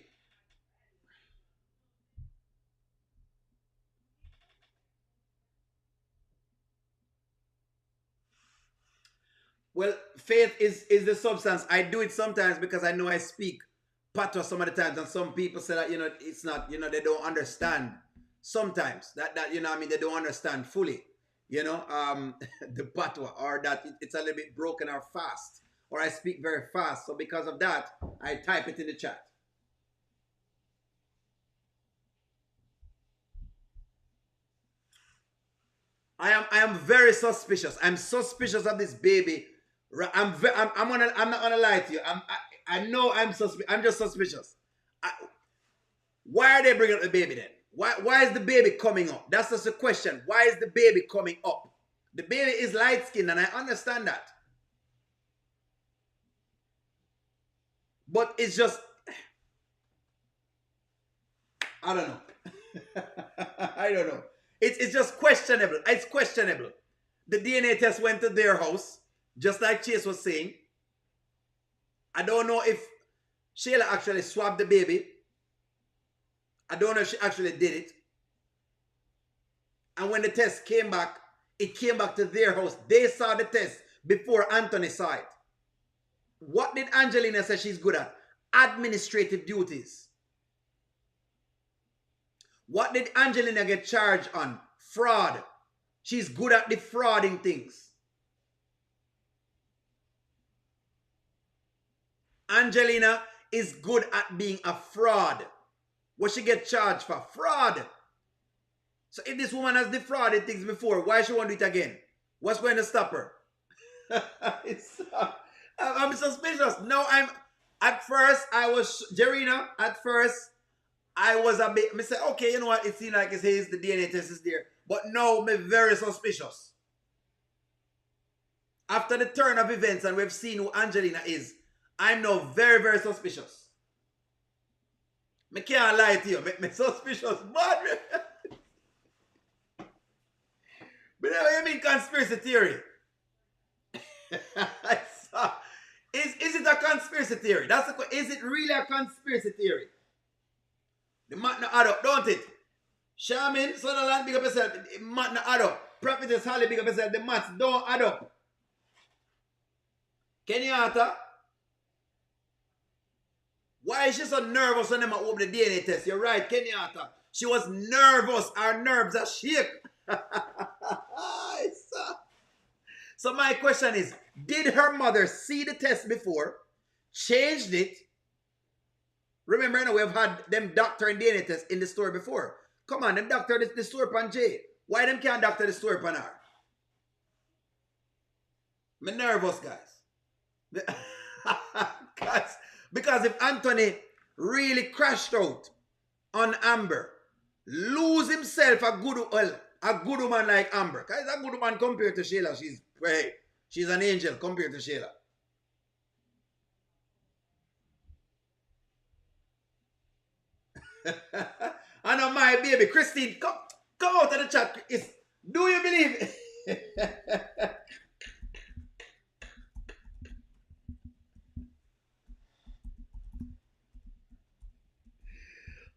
Well, faith is the substance. I do it sometimes because I know I speak patois some of the times, and some people say that it's not, they don't understand sometimes that I mean, they don't understand fully, the patois, or that it's a little bit broken or fast, or I speak very fast. So because of that, I type it in the chat. I am very suspicious. I'm suspicious of this baby. I'm not gonna lie to you. I know I'm suspicious. I'm just suspicious. Why are they bringing up the baby then? Why is the baby coming up? That's just a question. Why is the baby coming up? The baby is light skinned, and I understand that. But it's just, I don't know. I don't know. It's just questionable. It's questionable. The DNA test went to their house, just like Chase was saying. I don't know if Shayla actually swabbed the baby. I don't know if she actually did it. And when the test came back, it came back to their house. They saw the test before Anthony saw it. What did Angelina say she's good at? Administrative duties. What did Angelina get charged on? Fraud. She's good at defrauding things. Angelina is good at being a fraud. What she get charged for? Fraud. So if this woman has defrauded things before, why she won't do it again? What's going to stop her? I'm suspicious. No, at first I was, Jerina, at first I was a bit, I said, okay, you know what, it seems like it's his, the DNA test is there. But now I'm very suspicious. After the turn of events and we've seen who Angelina is, I'm now very, very suspicious. I can't lie to you, I'm suspicious. But what you mean conspiracy theory? Is it a conspiracy theory? That's the question. Is it really a conspiracy theory? The math not add up, don't it? Shaman, Sunderland, big up yourself. The math not add up. Prophetess Holly, big up yourself. The maths don't add up. Kenyatta, why is she so nervous when them open the DNA test? You're right, Kenyatta. She was nervous. Our nerves are shake. So my question is, did her mother see the test before, changed it? Remember, you know, we've had them doctor and DNA test in the store before. Come on, them doctor the store pan Jay. Why them can't doctor the store pan her? I'm nervous, guys. Because if Anthony really crashed out on Amber, lose himself a good woman like Amber. Because a good woman compared to Shayla, she's an angel compared to Shayla. I know my baby, Christine, come out of the chat. Do you believe it?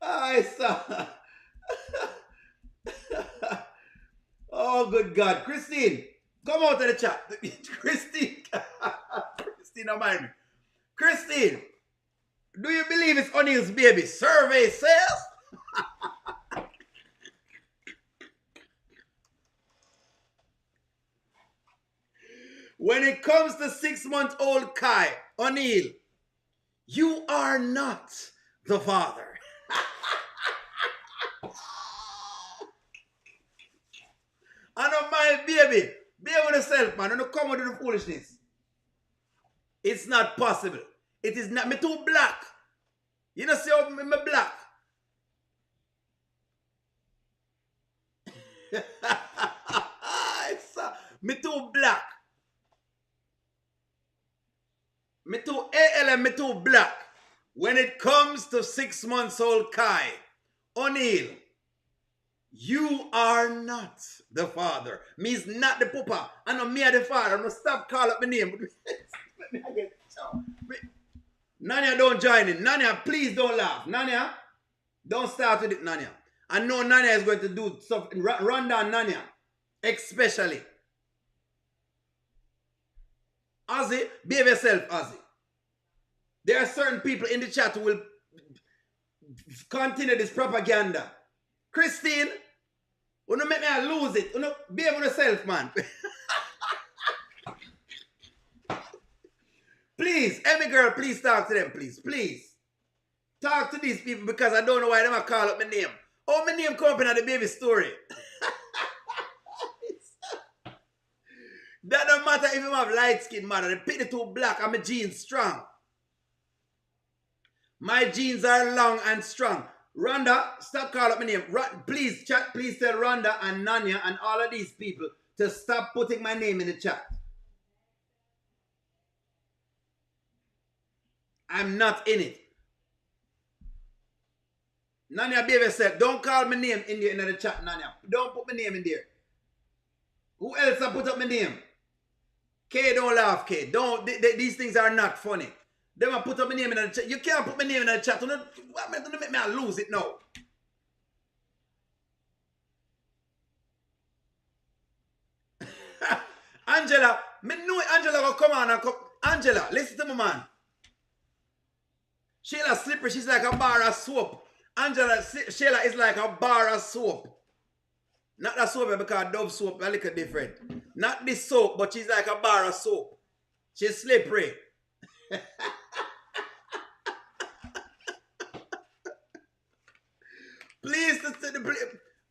I saw. Oh, good God. Christine, come out of the chat. Christine, don't mind me. Christine, do you believe it's O'Neill's baby? Survey says. When it comes to 6-month-old Kai, O'Neill, you are not the father. I know my baby. Be with yourself, man. Don't come with the foolishness. It's not possible. It is not. Me too black. You know, see how me black. Me too black. Me too ALM, me too black. When it comes to 6-month-old Kai, O'Neill, you are not the father. Me's not the papa. I know me are the father. I'm going to stop calling up my name. Nanya, don't join in. Nanya, please don't laugh. Nanya, don't start with it, Nanya. I know Nanya is going to do something. Run down Nanya. Especially. Ozzy, behave yourself, Ozzy. There are certain people in the chat who will continue this propaganda. Christine, you don't make me lose it. You know, behave with yourself, man. Please, Emmy girl, please talk to them, please. Please. Talk to these people because I don't know why they might call up my name. Oh, my name come up in the baby story. That don't matter if you have light skin, man. The pity too black and my jeans strong. My jeans are long and strong. Rhonda, stop calling up my name. Please, chat, please tell Rhonda and Nanya and all of these people to stop putting my name in the chat. I'm not in it. Nanya, baby said, don't call my name in the chat, Nanya. Don't put my name in there. Who else have put up my name? Kay, don't laugh, Kay. These things are not funny. They want to put up my name in the chat. You can't put my name in the chat. Don't make me lose it now. Angela, me know Angela will come on and come. Angela, listen to me, man. Shayla slippery, she's like a bar of soap. Shayla is like a bar of soap. Not that soap because Dove soap is a little different. Not this soap, but she's like a bar of soap. She's slippery.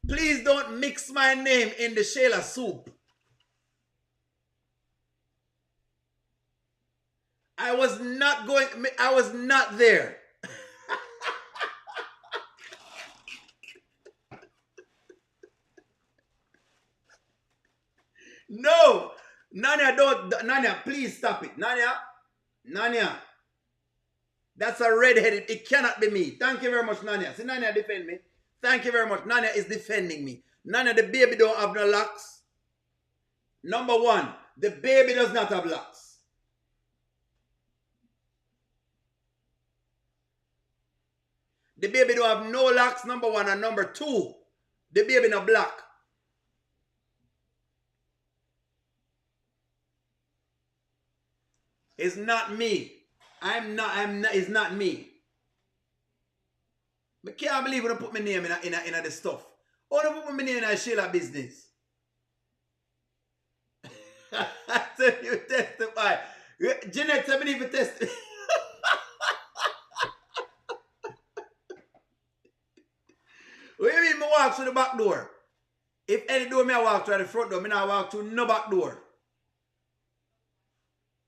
Please don't mix my name in the Shayla soup. I was not there. No, Nanya, please stop it. Nanya, that's a redheaded, it cannot be me. Thank you very much, Nanya. See, Nanya defend me. Thank you very much. Nanya is defending me. Nanya, the baby don't have no locks. Number one, the baby does not have locks. The baby don't have no locks, number one, and number two, the baby not black. It's not me. It's not me. I can't believe when I put my name in the stuff. Oh, I put my name in a Shayla business. So you testify. Jeanette, I believe you testify. What do you mean I walk through the back door? If any door I walk through the front door, I not walk through no back door.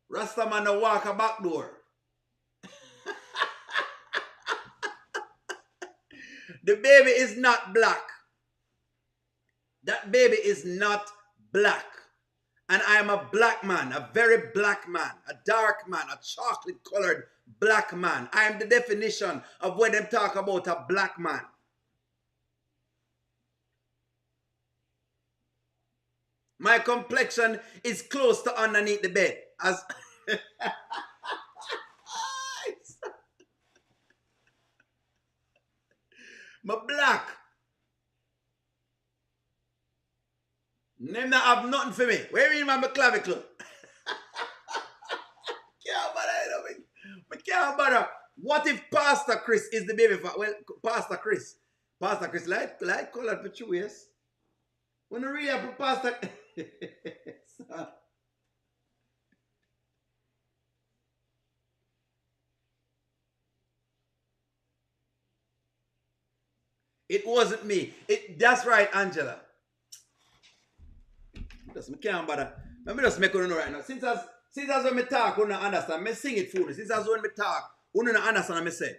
Rasta man no walk a back door. The baby is not black. That baby is not black. And I am a black man, a very black man, a dark man, a chocolate colored black man. I am the definition of when they talk about a black man. My complexion is close to underneath the bed. As I'm black. Name not have nothing for me. Where you mean my clavicle? Can't bother. I can't bother. What if Pastor Chris is the baby father? Well, Pastor Chris, light color for 2 years. When you really have Pastor. It wasn't me. That's right, Angela. Just me can't bother. Let me just make you know right now. Since as when me talk, you don't understand. Me sing it for you. Since as when me talk, you don't understand what me say.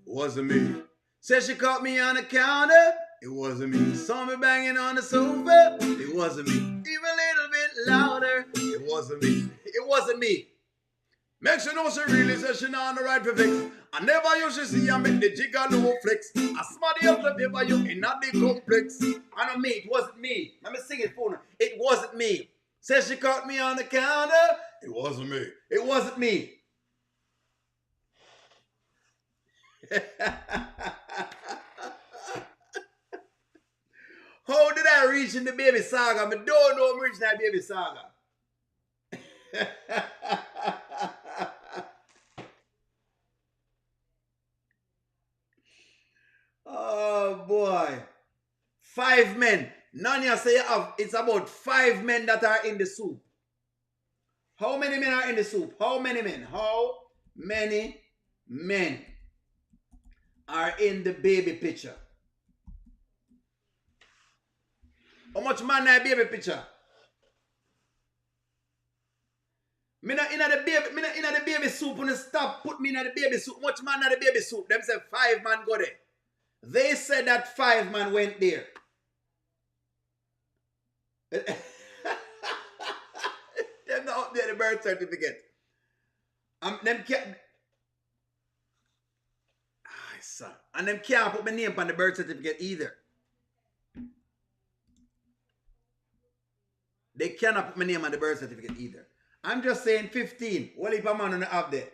Wasn't me. Said she caught me on the counter. It wasn't me. Saw me banging on the sofa. It wasn't me. Even a little bit louder. It wasn't me. It wasn't me. Make sure know she really says she not on the right for fix. I never used to see her make the jigger no flex. I smarty up the paper you in not the complex. I know me, it wasn't me. Let me sing it for her. It wasn't me. Says she caught me on the counter. It wasn't me. It wasn't me. How did I reach in the baby saga? I don't know I'm reaching that baby saga. Oh boy. 5 men. None you say you have, it's about 5 men that are in the soup. How many men are in the soup? How many men? How many men are in the baby picture? How much man in the baby picture? Me not in the baby soup. When you stop, put me in the baby soup. Much man in the baby soup. Them say 5 man go there. They said that 5 man went there. Them not update the birth certificate. Them can't. Son. And them can't put my name on the birth certificate either. They cannot put my name on the birth certificate either. I'm just saying 15. What if a man on the up there?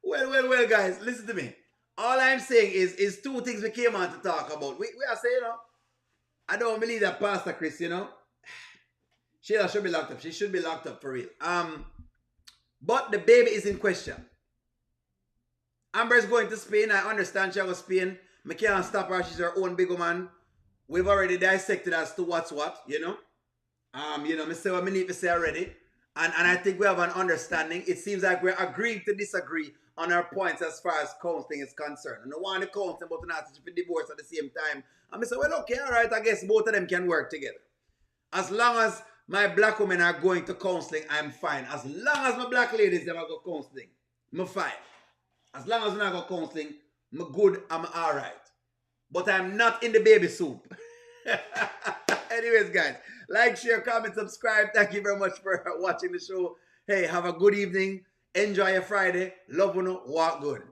Well, guys, listen to me. All I'm saying is 2 things we came on to talk about. We are saying, I don't believe that Pastor Chris, Shayla should be locked up. She should be locked up for real. But the baby is in question. Amber's going to Spain. I understand she goes to Spain. I can't stop her. She's her own big woman. We've already dissected as to what's what, me say what I need to say already. And I think we have an understanding. It seems like we're agreeing to disagree on our points as far as counseling is concerned. And I want to counsel but not to divorce at the same time. And I say, well, okay, all right, I guess both of them can work together. As long as my black women are going to counseling, I'm fine. As long as my black ladies them are go counseling, I'm fine. As long as I go counseling, I'm good, I'm all right. But I'm not in the baby soup. Anyways, guys, like, share, comment, subscribe. Thank you very much for watching the show. Hey, have a good evening. Enjoy your Friday. Love you, walk good.